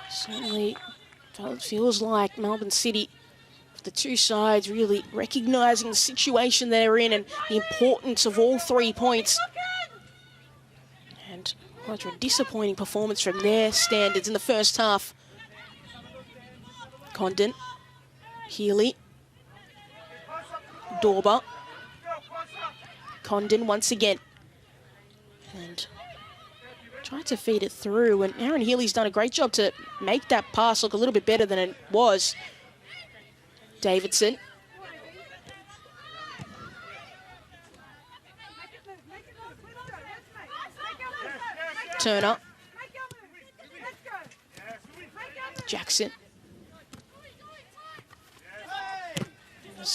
Certainly feels like Melbourne City, the two sides really recognising the situation they're in and the importance of all 3 points. And quite a disappointing performance from their standards in the first half. Condon, Healy, Dorber, Condon once again. And tried to feed it through, and Erin Healy's done a great job to make that pass look a little bit better than it was. Davidson. Turner. Jackson.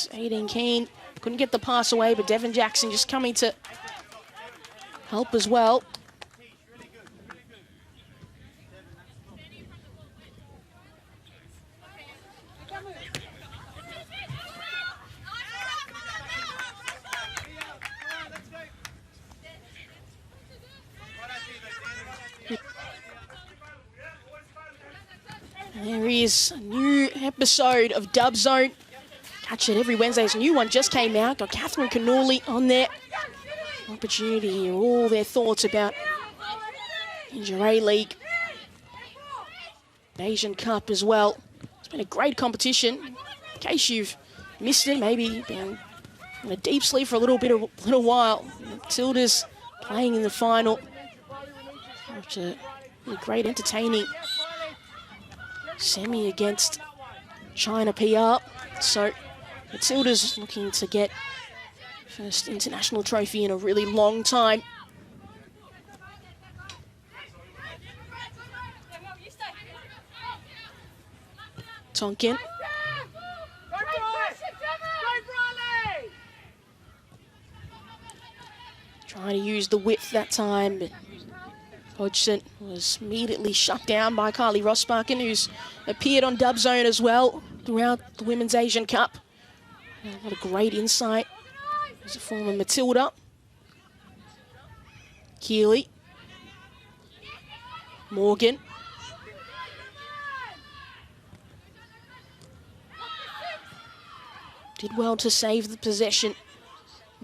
As Aiden Keane couldn't get the pass away, but Devin Jackson just coming to help as well. There is a new episode of Dub Zone. Catch it every Wednesday. A new one just came out. Got Catherine Cannoli on there. Opportunity to hear all their thoughts about Injury League, Asian Cup as well. It's been a great competition. In case you've missed it, maybe been in a deep sleep for a little while. Matilda's playing in the final. After a great entertaining semi against China PR. So Matilda's looking to get first international trophy in a really long time. Tonkin. Trying to use the width that time, but Hodgson was immediately shut down by Carly Rossbakken, who's appeared on Dub Zone as well throughout the Women's Asian Cup. What a great insight as a former Matilda. Keeley. Morgan. Did well to save the possession.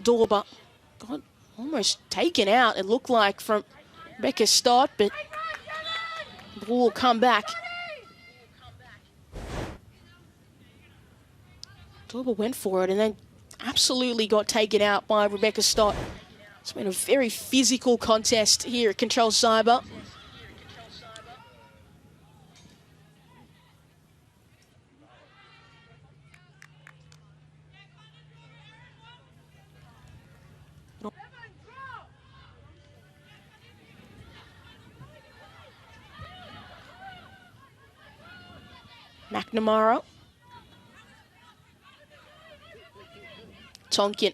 Dorba got almost taken out, it looked like, from Rebecca Stott, but the ball will come back. Dorba went for it and then absolutely got taken out by Rebecca Stott. It's been a very physical contest here at Control Cyber. McNamara. Tonkin.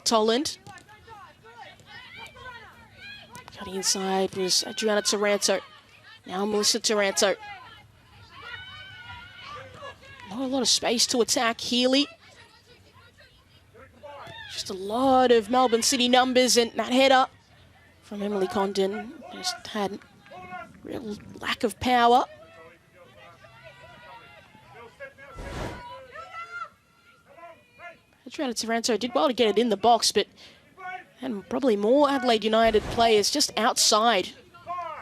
Toland. Cutting inside was Adriana Taranto. Now Melissa Taranto. Not a lot of space to attack. Healy. Just a lot of Melbourne City numbers, and that header from Emily Condon just had real lack of power. Adriana Taranto did well to get it in the box, but had probably more Adelaide United players just outside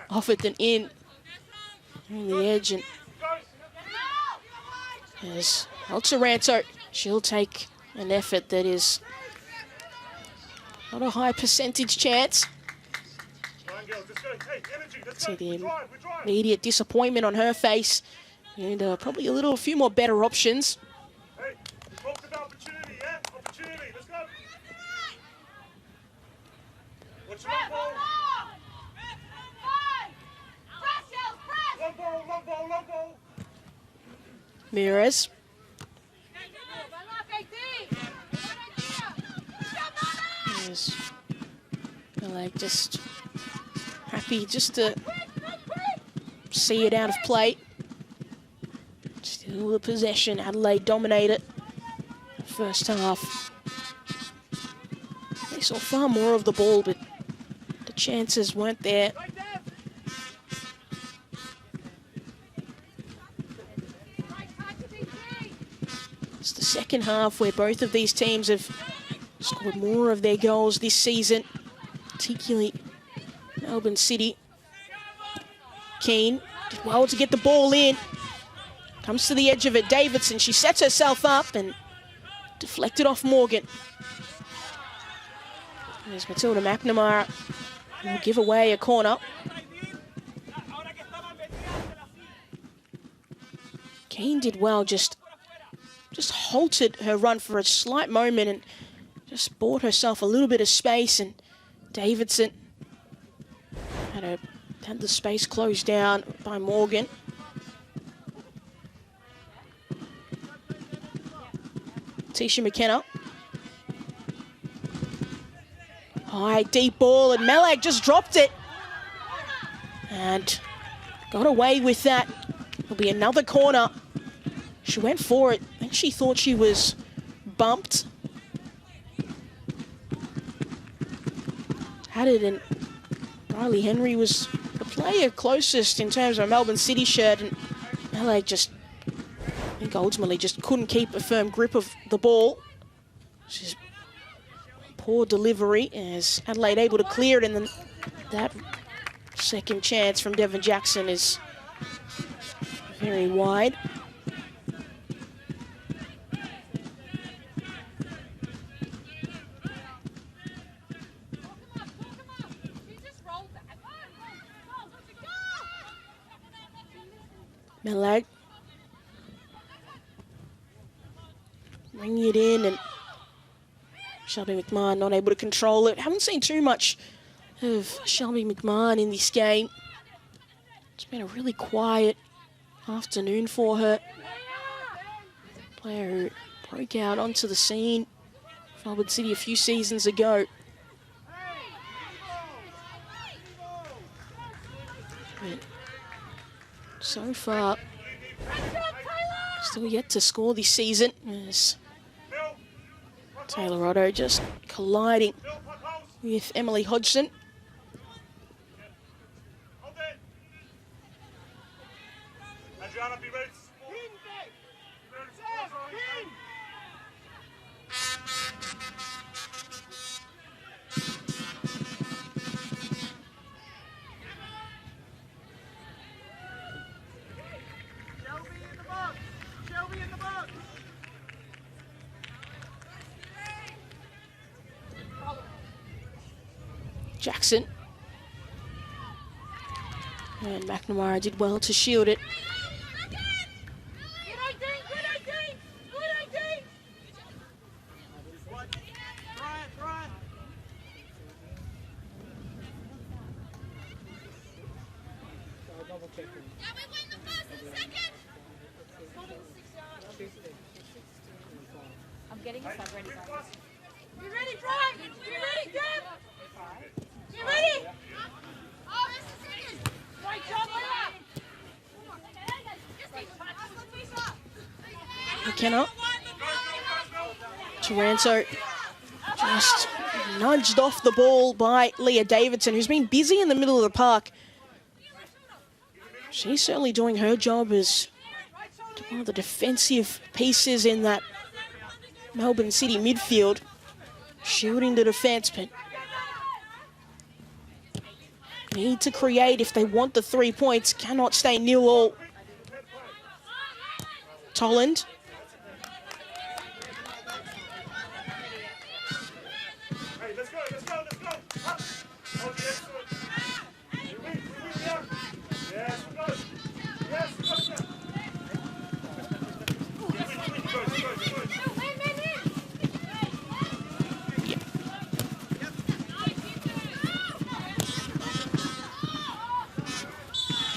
of it than in on the edge. And as Taranto, she'll take an effort that is not a high percentage chance. See the immediate disappointment on her face, and probably a few more better options. Mires. Like just happy just to see it out of play. Still the possession. Adelaide dominated first half. They saw far more of the ball, but the chances weren't there. It's the second half where both of these teams have scored more of their goals this season, particularly Melbourne City. Keane did well to get the ball in. Comes to the edge of it. Davidson, she sets herself up and deflected off Morgan. There's Matilda McNamara, who will give away a corner. Keane did well, just halted her run for a slight moment and just bought herself a little bit of space, and Davidson had the space closed down by Morgan. Tisha McKenna. High, deep ball, and Melag just dropped it. And got away with that. It'll be another corner. She went for it. I think she thought she was bumped. Had it, and Riley Henry was the player closest in terms of a Melbourne City shirt, and Adelaide just, I think ultimately just couldn't keep a firm grip of the ball. Just poor delivery as Adelaide able to clear it, and then that second chance from Devon Jackson is very wide. Melag bringing it in, and Shelby McMahon not able to control it. Haven't seen too much of Shelby McMahon in this game. It's been a really quiet afternoon for her. Player who broke out onto the scene for Melbourne City a few seasons ago. But so far, still yet to score this season as Taylor Otto just colliding with Emily Hodgson. Adriana, be ready. Jackson. And McNamara did well to shield it. I'm getting a sub ready, guys. You ready, Brian? You ready, Deb? You ready? Oh, this is it. Great job, McKenna. Taranto just nudged off the ball by Leah Davidson, who's been busy in the middle of the park. She's certainly doing her job as one of the defensive pieces in that Melbourne City midfield, shielding the defence, but need to create if they want the 3 points. Cannot stay 0-0. Tolland. Hey, let's go, let's go, let's go. Up. Oh, yes, good. You win, yeah. Yes, go. Yes, go.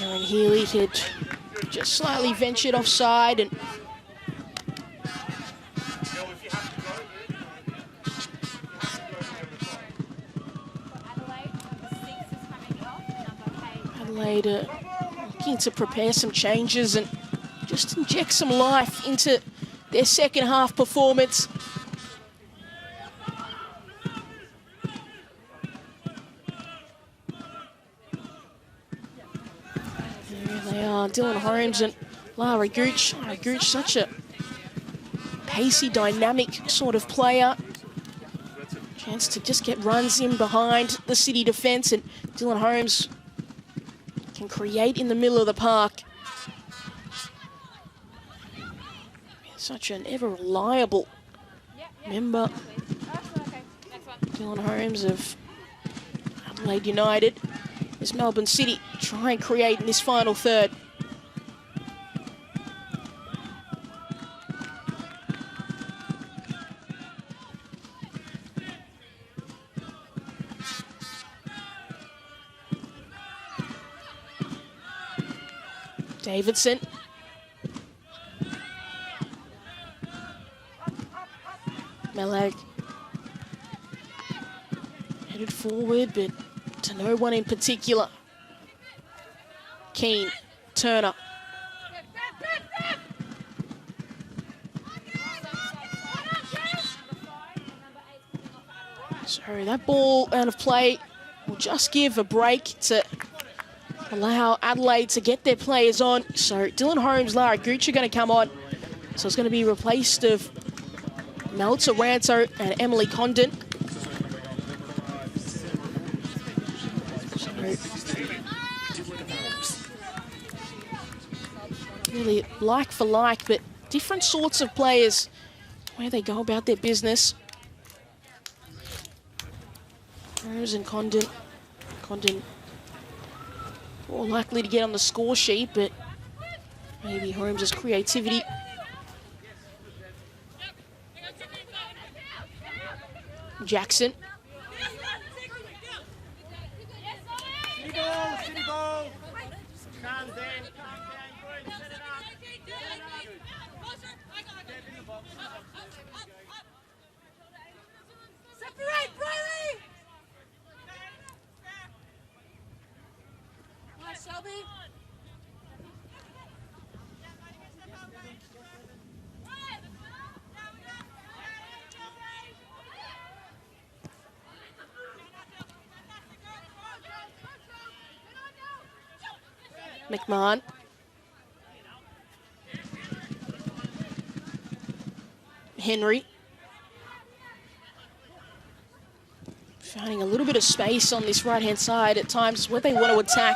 Aaron Healy had just slightly ventured offside, and Adelaide looking to prepare some changes and just inject some life into their second half performance. There they are, Dylan Holmes and Lara Gooch. Lara Gooch, such a pacey, dynamic sort of player. Chance to just get runs in behind the City defence, and Dylan Holmes can create in the middle of the park. Such an ever-reliable member. Dylan Holmes of Adelaide United. As Melbourne City try and create in this final third. Davidson. Melag headed forward, but to no one in particular. Keane, Turner. So that ball out of play will just give a break to allow Adelaide to get their players on. So Dylan Holmes, Lara Gooch are going to come on. So it's going to be replaced of Meltzer Ranto and Emily Condon. So really like for like, but different sorts of players, where they go about their business. Rose and Condon. Condon more likely to get on the score sheet, but maybe Holmes' creativity. Jackson. City ball, city ball. Calm down, boys. Set it up. Step in the box. Separate, Riley! Nice, Shelby. McMahon. Henry. Finding a little bit of space on this right-hand side at times where they want to attack.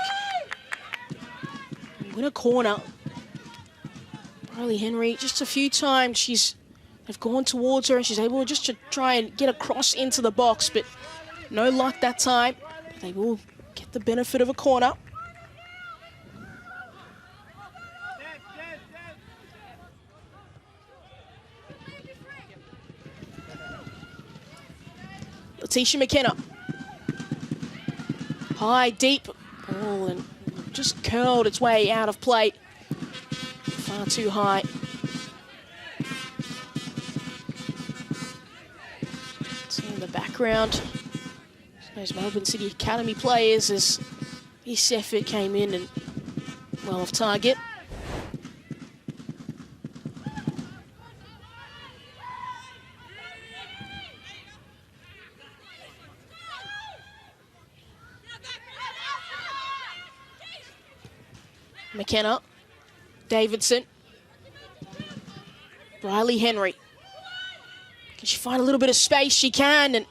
Win a corner. Riley Henry, just a few times they've gone towards her and she's able just to try and get across into the box, but no luck that time. But they will get the benefit of a corner. Letitia McKenna. High, deep ball and just curled its way out of play. Far too high. See in the background, those Melbourne City Academy players as this effort came in and well off target. McKenna, Davidson, Riley Henry. Can she find a little bit of space? She can, and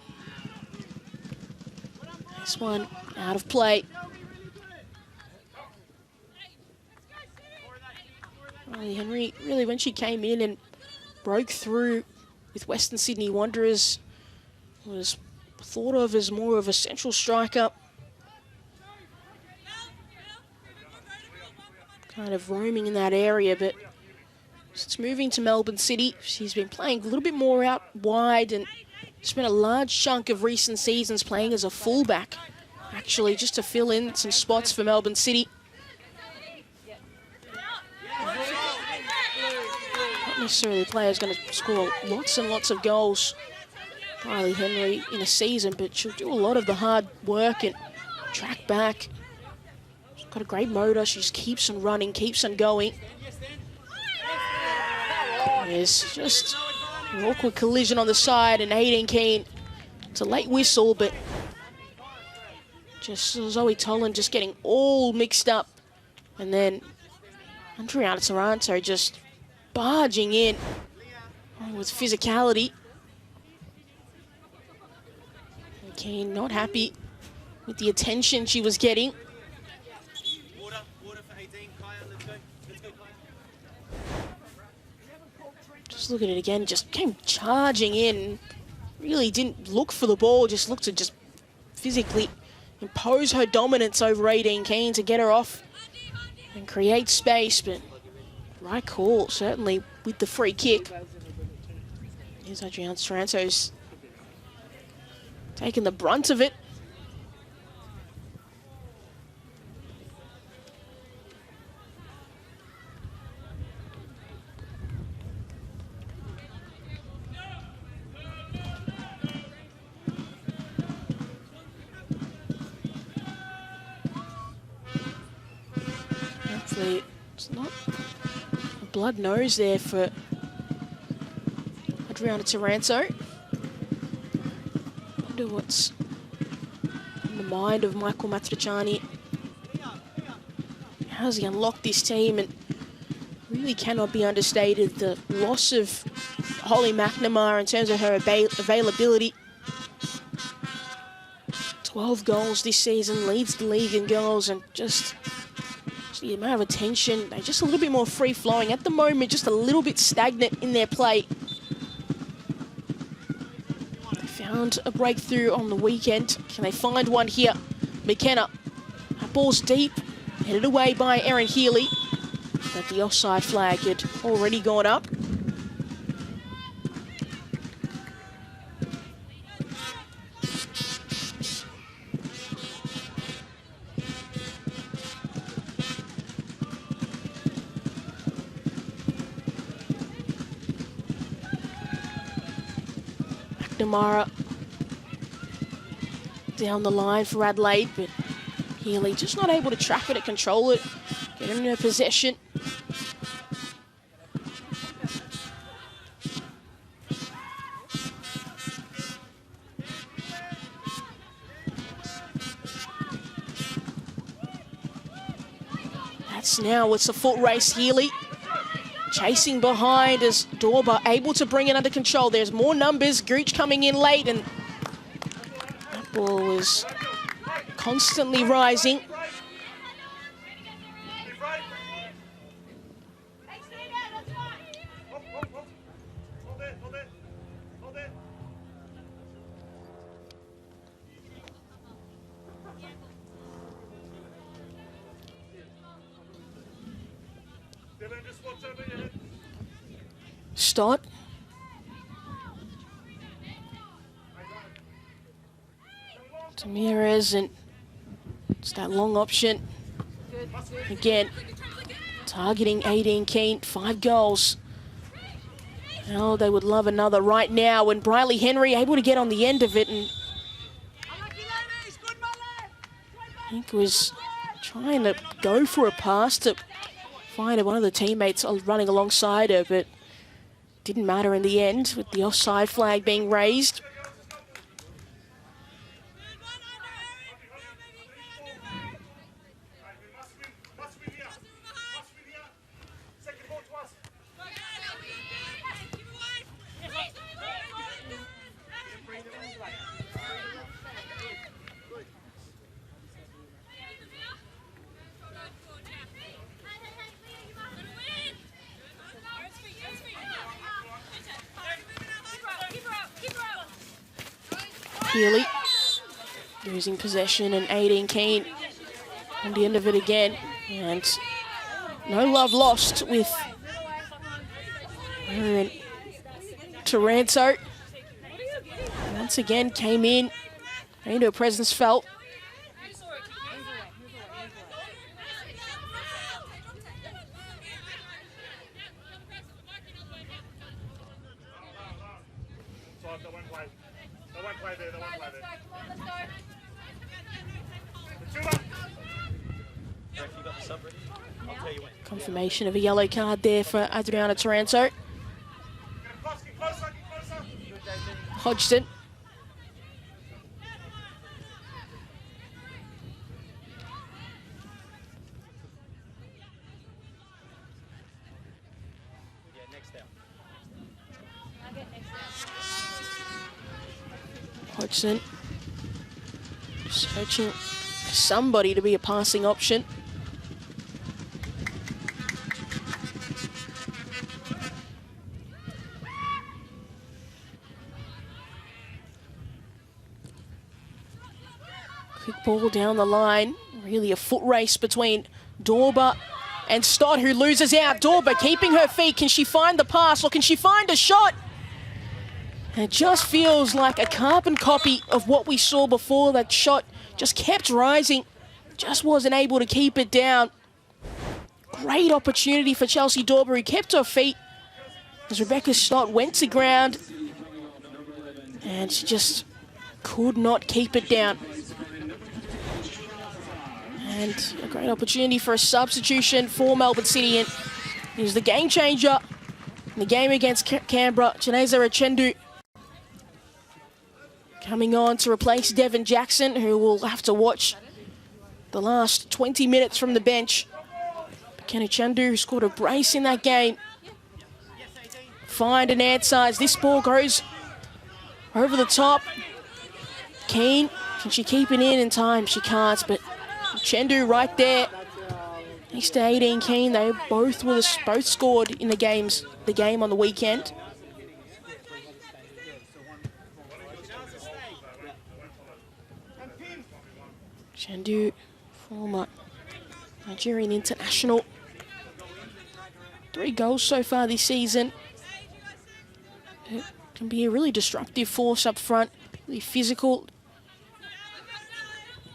this one out of play. Riley Henry, really when she came in and broke through with Western Sydney Wanderers, was thought of as more of a central striker. Kind of roaming in that area, but since moving to Melbourne City, she's been playing a little bit more out wide and spent a large chunk of recent seasons playing as a fullback, actually, just to fill in some spots for Melbourne City. Not necessarily a player who's going to score lots and lots of goals, Riley Henry, in a season, but she'll do a lot of the hard work and track back. Got a great motor, she just keeps on running, keeps on going. There's just an awkward collision on the side and Aiden Keane. It's a late whistle, but just Zoe Tolan just getting all mixed up. And then Andriana Taranto just barging in with physicality. And Keane not happy with the attention she was getting. Just look at it again, just came charging in. Really didn't look for the ball, just looked to just physically impose her dominance over Aiden Keane to get her off and create space, but right call, certainly, with the free kick. Here's Adriana Taranto's taking the brunt of it. Actually, it's not a blood nose there for Adriana Taranto. Wonder what's in the mind of Michael Matriciani. How does he unlock this team? And really cannot be understated the loss of Holly McNamara in terms of her availability. 12 goals this season, leads the league in goals, and just the amount of attention, they're just a little bit more free-flowing. At the moment, just a little bit stagnant in their play. They found a breakthrough on the weekend. Can they find one here? McKenna, her ball's deep, headed away by Erin Healy, but the offside flag had already gone up. McNamara down the line for Adelaide, but Healy just not able to trap it, to control it, get him in her possession. That's now, it's a foot race. Healy chasing behind as Dorba able to bring it under control. There's more numbers. Gooch coming in late, and that ball is constantly rising. Stott. Tamirez, and it's that long option. Again, targeting 18 Keane, 5 goals. Oh, they would love another right now, and Briley Henry able to get on the end of it, and I think was trying to go for a pass to find one of the teammates running alongside her, but didn't matter in the end with the offside flag being raised. Healy losing possession, and 18 Keane on the end of it again, and no love lost with Taranto. Once again came in, made her presence felt. Confirmation of a yellow card there for Adriana Taranto. Hodgson. Hodgson searching for somebody to be a passing option. Quick ball down the line. Really a foot race between Dorba and Stott, who loses out. Dorba keeping her feet. Can she find the pass, or can she find a shot? It just feels like a carbon copy of what we saw before. That shot just kept rising. Just wasn't able to keep it down. Great opportunity for Chelsea Dorba, who kept her feet as Rebecca Stott went to ground. And she just could not keep it down. And a great opportunity for a substitution for Melbourne City. And here's the game changer in the game against Canberra, Janeza Rechendu, coming on to replace Devon Jackson, who will have to watch the last 20 minutes from the bench. Kenny Chandu, who scored a brace in that game, find an answer as this ball goes over the top. Keane, can she keep it in time? She can't, but Chandu right there. Next to 18 Keane, they both scored in the game on the weekend. Chandu, former Nigerian international. 3 goals so far this season. It can be a really destructive force up front, really physical.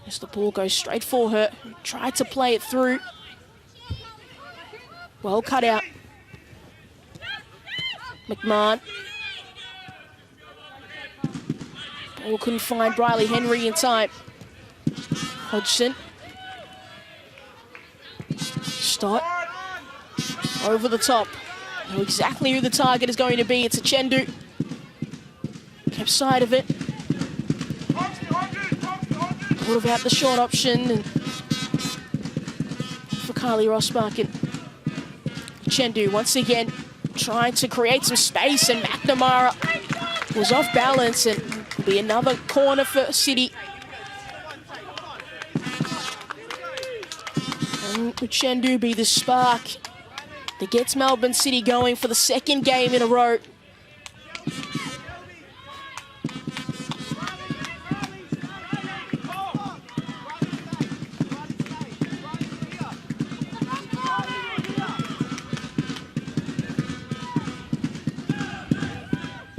As the ball goes straight for her, tried to play it through. Well cut out. McMahon. Ball couldn't find Briley Henry in time. Hodgson. Stott. Over the top. Know exactly who the target is going to be. It's a Chendu. Kept sight of it. Thought about the short option and for Carly Rosbach. And Chendu once again trying to create some space, and McNamara was off balance, and it'll be another corner for City. And would Chendu be the spark that gets Melbourne City going for the 2nd game in a row?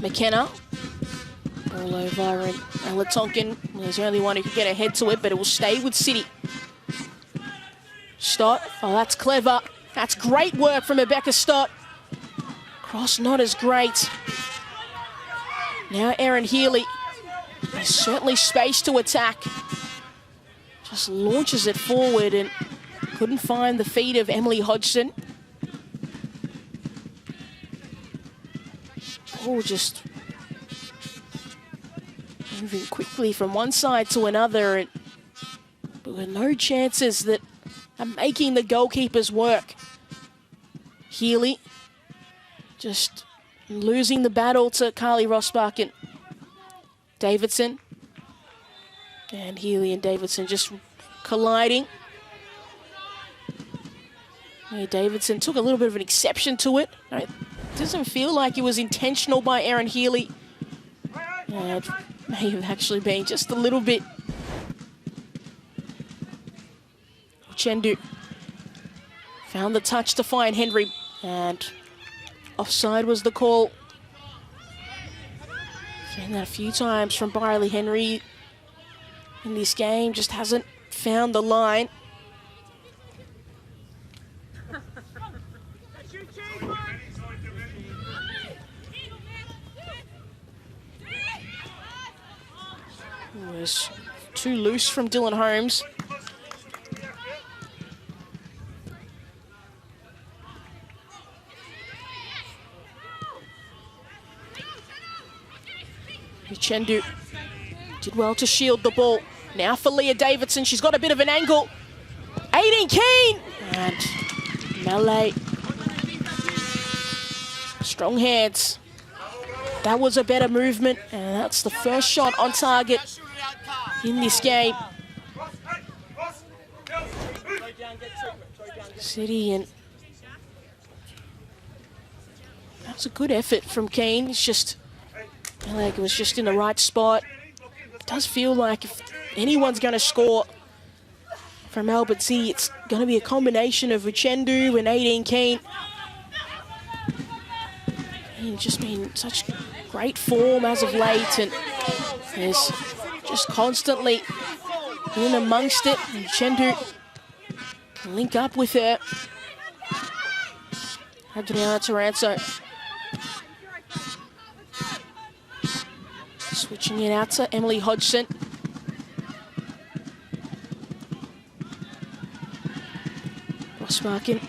McKenna, ball over, and Ella Tonkin was the only one who could get ahead to it, but it will stay with City. Stott, oh, that's clever. That's great work from Rebecca Stott. Cross not as great. Now Erin Healy, there's certainly space to attack. Just launches it forward and couldn't find the feet of Emily Hodgson. Oh, just moving quickly from one side to another, but with no chances that are making the goalkeepers work. Healy just losing the battle to Carly Rosbach and Davidson. And Healy and Davidson just colliding. Yeah, Davidson took a little bit of an exception to it. It doesn't feel like it was intentional by Erin Healy. It may have actually been just a little bit. Chendu found the touch to find Henry, and offside was the call. Seen that a few times from Briley Henry in this game, just hasn't found the line. It was too loose from Dylan Holmes. Chendu did well to shield the ball. Now for Leah Davidson, she's got a bit of an angle. 18 Keane! And Malay. Strong hands. That was a better movement, and that's the first shot on target in this game. City, and that was a good effort from Keane. It's just, like, it was just in the right spot. It does feel like if anyone's going to score from Melbourne City, it's going to be a combination of Uchendu and 18 Keane. He's just been such great form as of late, and is just constantly in amongst it. And Uchendu can link up with her. Adriana Taranto switching it out to Emily Hodgson. Sparkin.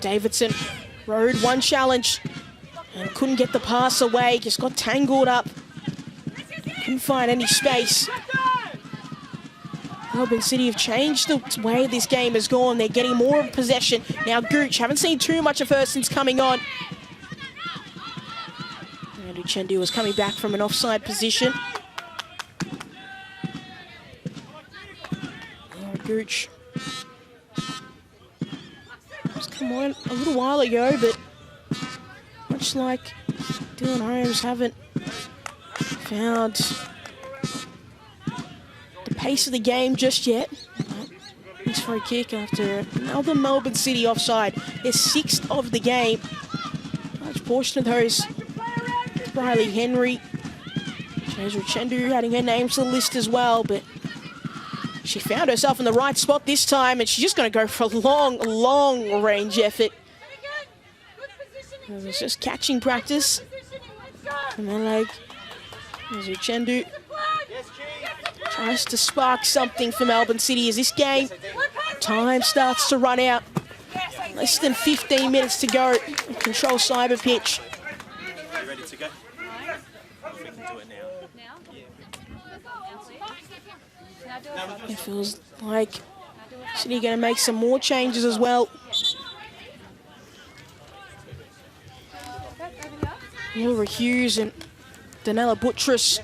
Davidson rode one challenge and couldn't get the pass away, just got tangled up. Couldn't find any space. Melbourne City have changed the way this game has gone. They're getting more of possession. Now Gooch, haven't seen too much of her since coming on. And Uchendu was coming back from an offside position. Oh, Gooch. Come on, a little while ago, but much like Dylan Holmes, haven't found the pace of the game just yet. Nice free kick after another Melbourne City offside. Their 6th of the game. Large portion of those. Riley Henry. Jazra Chendu adding her name to the list as well, but she found herself in the right spot this time, and she's just going to go for a long range effort. It was just catching practice. And then, like, Uchendu tries to spark something for Melbourne City as this game time starts to run out. Less than 15 minutes to go. Control cyber pitch. You ready to go? We can do it now. It feels like City going to make some more changes as well. Laura Hughes and Danella Buttress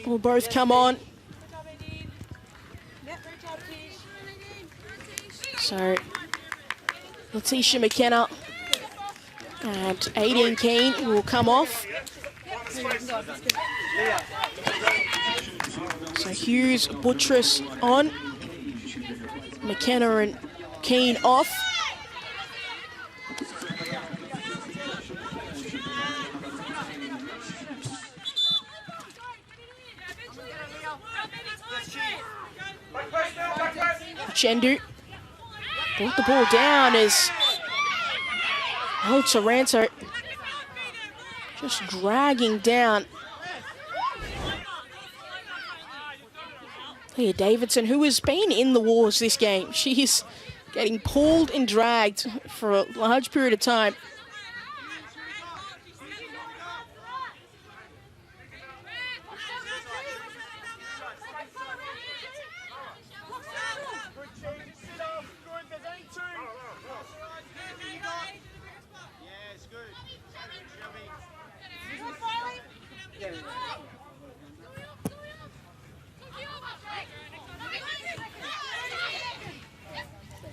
will both come on. So, Letitia McKenna and Aideen Keane will come off. So Hughes, Buttress on. McKenna and Keane off. Chendu brought the ball down as Taranto just dragging down. Leah Davidson, who has been in the wars this game. She is getting pulled and dragged for a large period of time.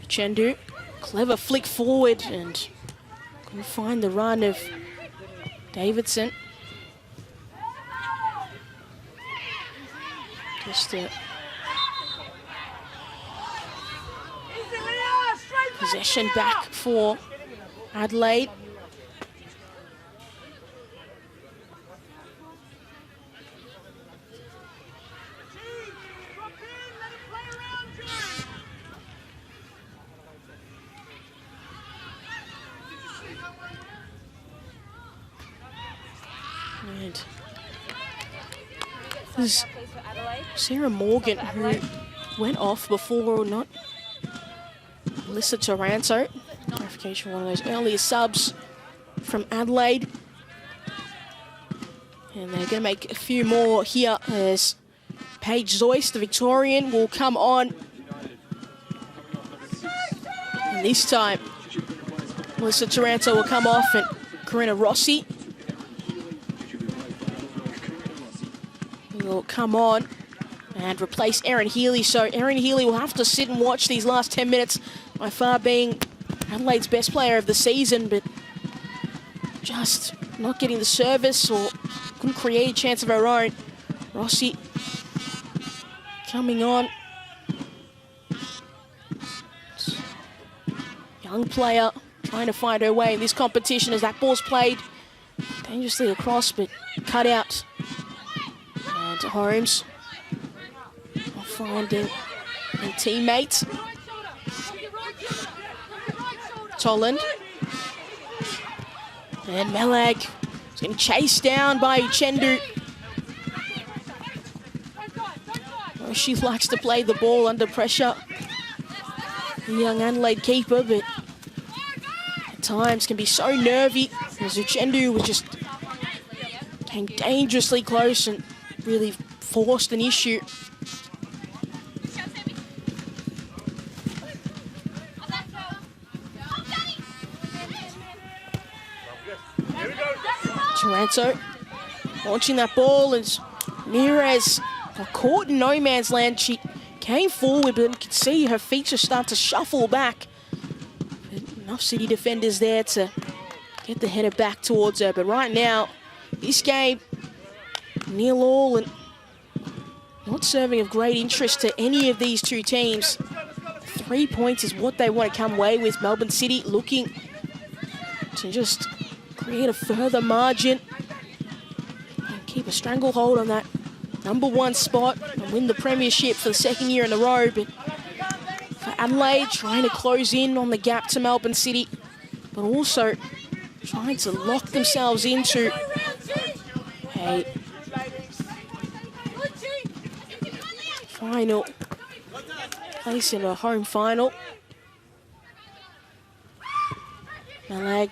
Chendu, clever flick forward and couldn't find the run of Davidson. Just a possession back for Adelaide. And this is Sarah Morgan, who went off before or not. Alyssa Taranto, clarification, one of those earlier subs from Adelaide. And they're going to make a few more here as Paige Zoyce, the Victorian, will come on. And this time, Alyssa Taranto will come off and Corinna Rossi will come on and replace Erin Healy. So Erin Healy will have to sit and watch these last 10 minutes, by far being Adelaide's best player of the season, but just not getting the service or couldn't create a chance of her own. Rossi coming on. Young player, trying to find her way in this competition as that ball's played dangerously across, but cut out. And Holmes finding a teammate. Tolland. And Melag is getting chased down by Uchendu. Well, she likes to play the ball under pressure. The young Adelaide keeper, but at times can be so nervy as Uchendu was just came dangerously close and really forced an issue. Taranto launching that ball as Neres got caught in no man's land. She came forward, but you could see her feet just start to shuffle back. But enough City defenders there to get the header back towards her. But right now, this game, 0-0 and not serving of great interest to any of these two teams. 3 points is what they want to come away with. Melbourne City looking to just create a further margin and keep a stranglehold on that #1 spot and win the premiership for the 2nd year in a row. But for Adelaide, trying to close in on the gap to Melbourne City, but also trying to lock themselves into a final place in a home final. Melag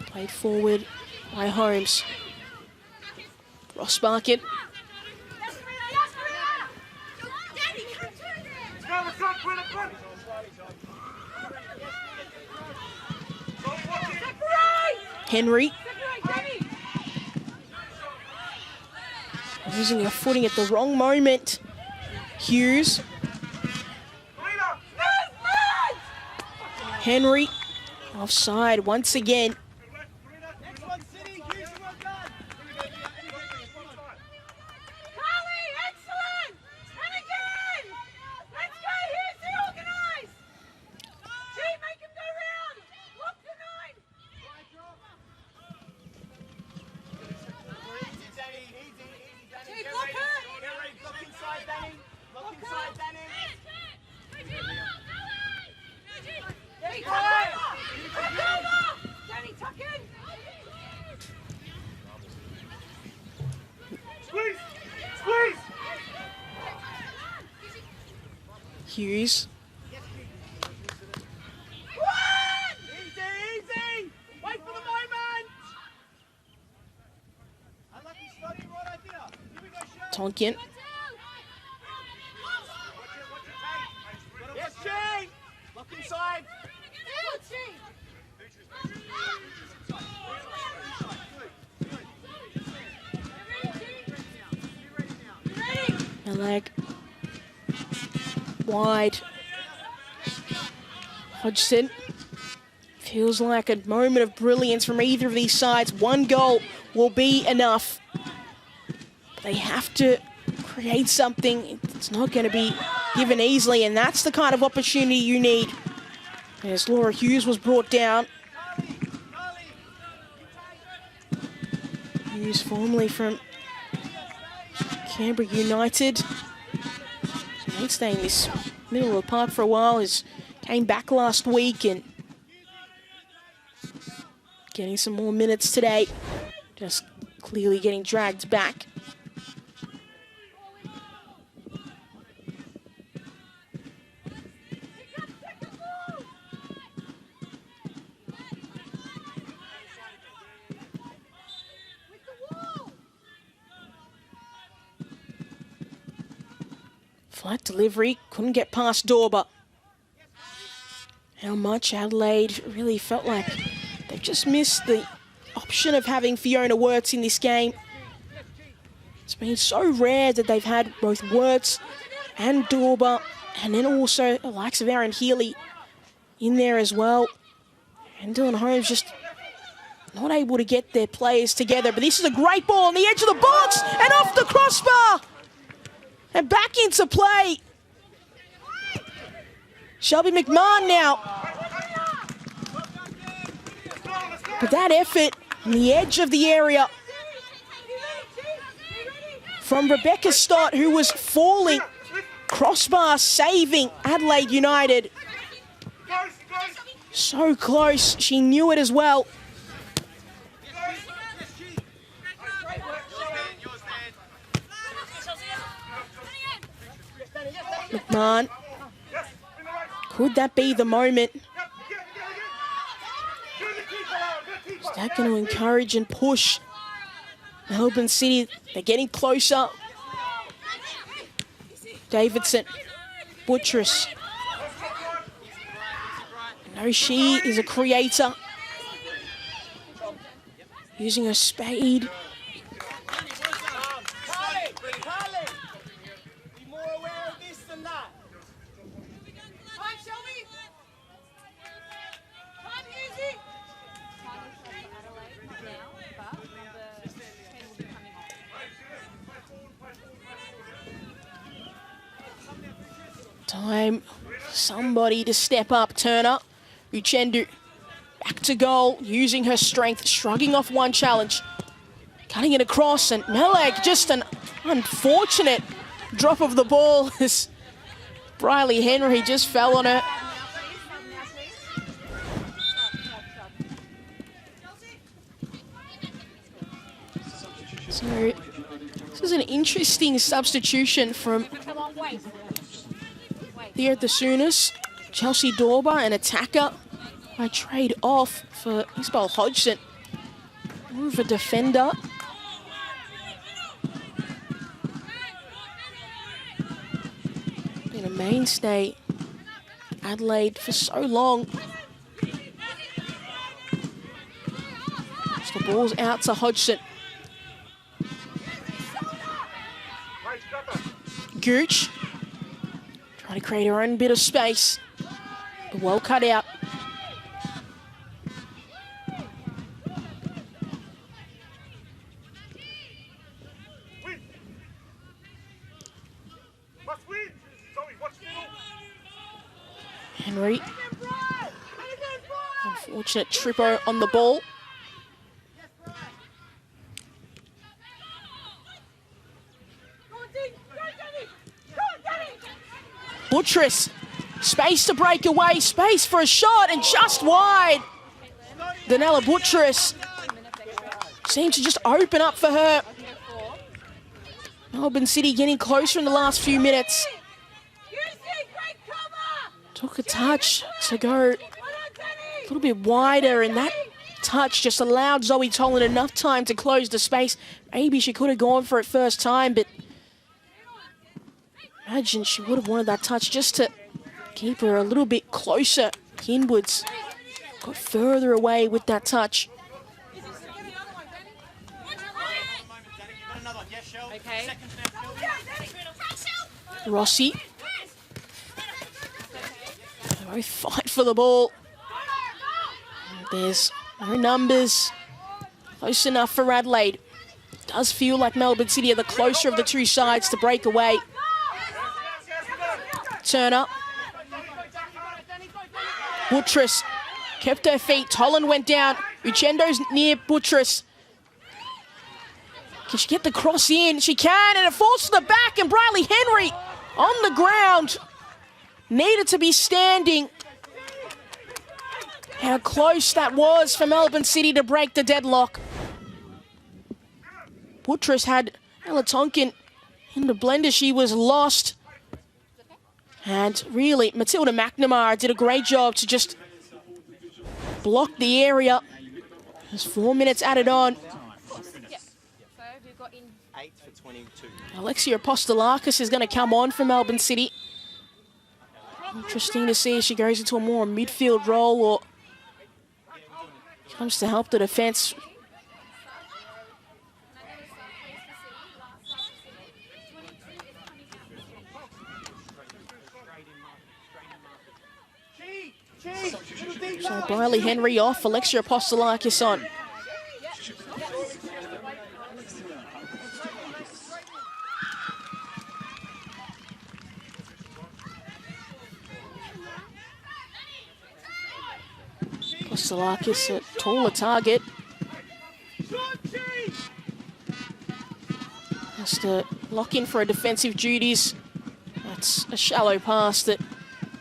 played forward by Holmes. Ross Barkin. Henry. Losing her footing at the wrong moment. Hughes. Henry. Offside once again. Hughes. Easy! Wait for the moment! Tonkin. Yes, Jane! Lock inside! Melag. Wide. Hodgson. Feels like a moment of brilliance from either of these sides. One goal will be enough. They have to create something. It's not going to be given easily, and that's the kind of opportunity you need. As Laura Hughes was brought down. Hughes formerly from Canberra United. Mainstay in this middle of the park for a while. Came back last week and getting some more minutes today. Just clearly getting dragged back. Flat delivery, couldn't get past Dorber. How much Adelaide really felt like they've just missed the option of having Fiona Wirtz in this game. It's been so rare that they've had both Wirtz and Dorber, and then also the likes of Aaron Healy in there as well. And Dylan Holmes just not able to get their players together. But this is a great ball on the edge of the box and off the crossbar. And back into play. Shelby McMahon now. But that effort on the edge of the area from Rebecca Stott, who was falling, crossbar saving Adelaide United. So close, she knew it as well. McMahon, could that be the moment? Is that going to encourage and push Melbourne City? They're getting closer. Davidson, Buttress. No, she is a creator. Using her spade. Be more aware of this than that. Time for somebody to step up. Turner, Uchendu, back to goal, using her strength, shrugging off one challenge. Cutting it across, and Melag, just an unfortunate drop of the ball as Briley Henry just fell on her. So, this is an interesting substitution from here at the Sooners. Chelsea Dorber, an attacker. I trade off for Isabel Hodgson, more of a defender. Been a mainstay Adelaide for so long. So the ball's out to Hodgson. Gooch trying to create her own bit of space, but well cut out. Henry, unfortunate tripper on the ball. Buttress, space to break away, space for a shot, and just wide. Danella Buttress seemed to just open up for her. Melbourne City getting closer in the last few minutes. Took a touch to go a little bit wider, and that touch just allowed Zoe Tolan enough time to close the space. Maybe she could have gone for it first time, but imagine she would have wanted that touch just to keep her a little bit closer inwards. Got further away with that touch. Okay. Rossi. They both fight for the ball. There's no numbers. Close enough for Adelaide. Does feel like Melbourne City are the closer of the two sides to break away. Turner. Buttress kept her feet. Tolan went down. Uchendo's near Buttress. Can she get the cross in? She can, and it falls to the back, and Briley Henry on the ground. Needed to be standing. How close that was for Melbourne City to break the deadlock. Buttress had Ella Tonkin in the blender. She was lost. And really, Matilda McNamara did a great job to just block the area. There's 4 minutes added on. Alexia Apostolakis is going to come on for Melbourne City. Interesting to see if she goes into a more midfield role or comes to help the defence. So Briley Henry off, Alexia Apostolakis on. Postalakis, a taller target. Has to lock in for a defensive duties. That's a shallow pass that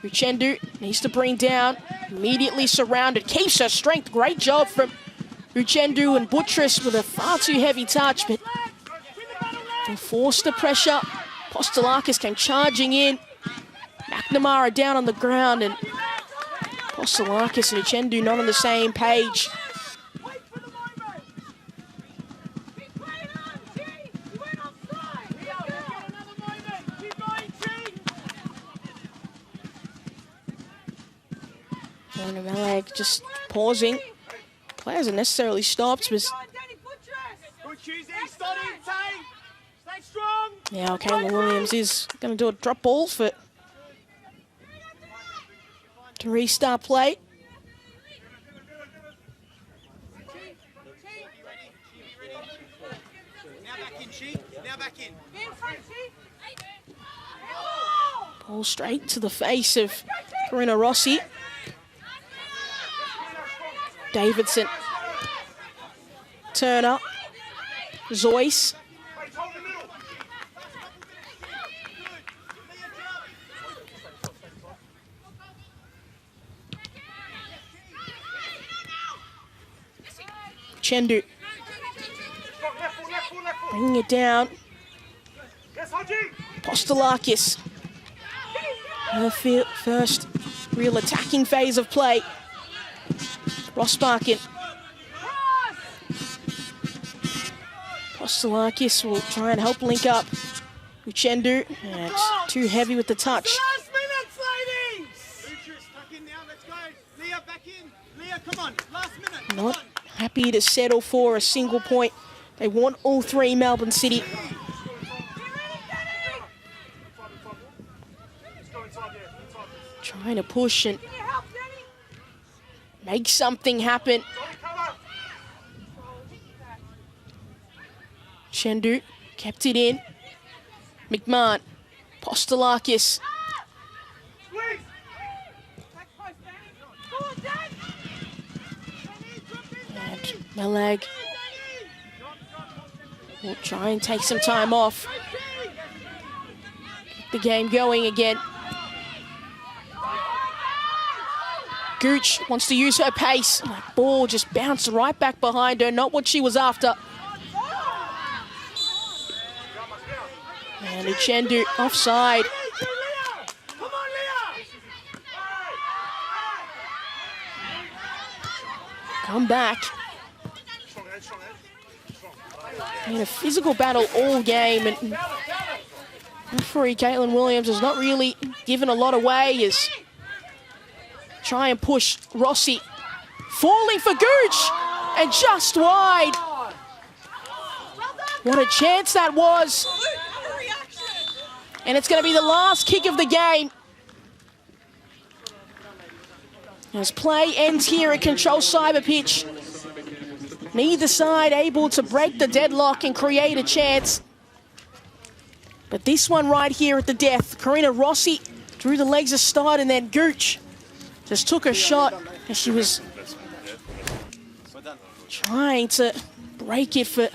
Uchendu needs to bring down. Immediately surrounded, keeps her strength. Great job from Uchendu, and Buttress with a far too heavy touch, but they forced the pressure. Postalakis came charging in. McNamara down on the ground, and Postalakis and Uchendu not on the same page. Adelaide just pausing. Players are necessarily stopped, but now Caitlin Williams is going to do a drop ball to restart play. Ball straight to the face of Karina Rossi. Davidson, Turner, Zoyce. Chendu. Bringing it down. Postalakis. Her first real attacking phase of play. Rossbarkin. Postalakis will try and help link up Uchendu. And too heavy with the touch. Last minute, ladies! Tuck in now, let's go. Leah, back in. Leah, come on. Last minute. Not happy to settle for a single point. They want all three, Melbourne City. Trying to push and make something happen. Chendu kept it in. McMahon, Postalakis. And Melag will try and take some time off. Get the game going again. Gooch wants to use her pace. That ball just bounced right back behind her, not what she was after. And Uchendu offside. Come back. In a physical battle all game, and referee Caitlin Williams has not really given a lot away as try and push Rossi. Falling for Gooch, and just wide. What a chance that was. And it's going to be the last kick of the game. As play ends here at Control Cyber Pitch. Neither side able to break the deadlock and create a chance. But this one right here at the death. Karina Rossi drew the legs a start, and then Gooch just took a shot as she was trying to break it for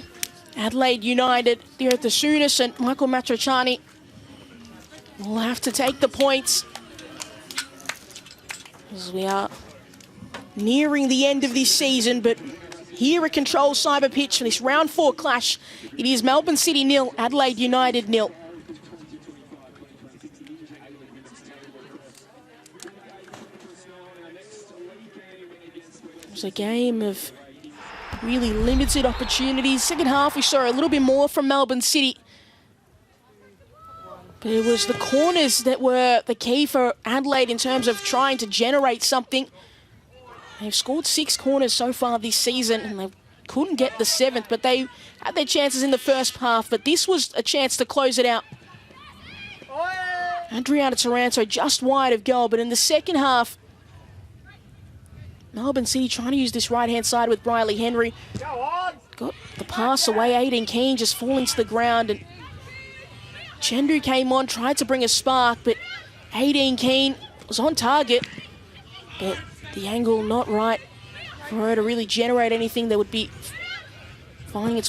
Adelaide United there at the Sooners, and Michael Matrachani will have to take the points as we are nearing the end of this season. But here at Control Cyber Pitch for this round 4 clash, it is Melbourne City 0, Adelaide United 0. It was a game of really limited opportunities. Second half, we saw a little bit more from Melbourne City. But it was the corners that were the key for Adelaide in terms of trying to generate something. They've scored 6 corners so far this season, and they couldn't get the 7th, but they had their chances in the first half. But this was a chance to close it out. Adriana Taranto just wide of goal, but in the second half, Melbourne City trying to use this right-hand side with Briley Henry. Got the pass away. Aiden Keane just falling to the ground, and Chendu came on, tried to bring a spark, but Aiden Keane was on target, but the angle not right. for her to really generate anything that would be finding its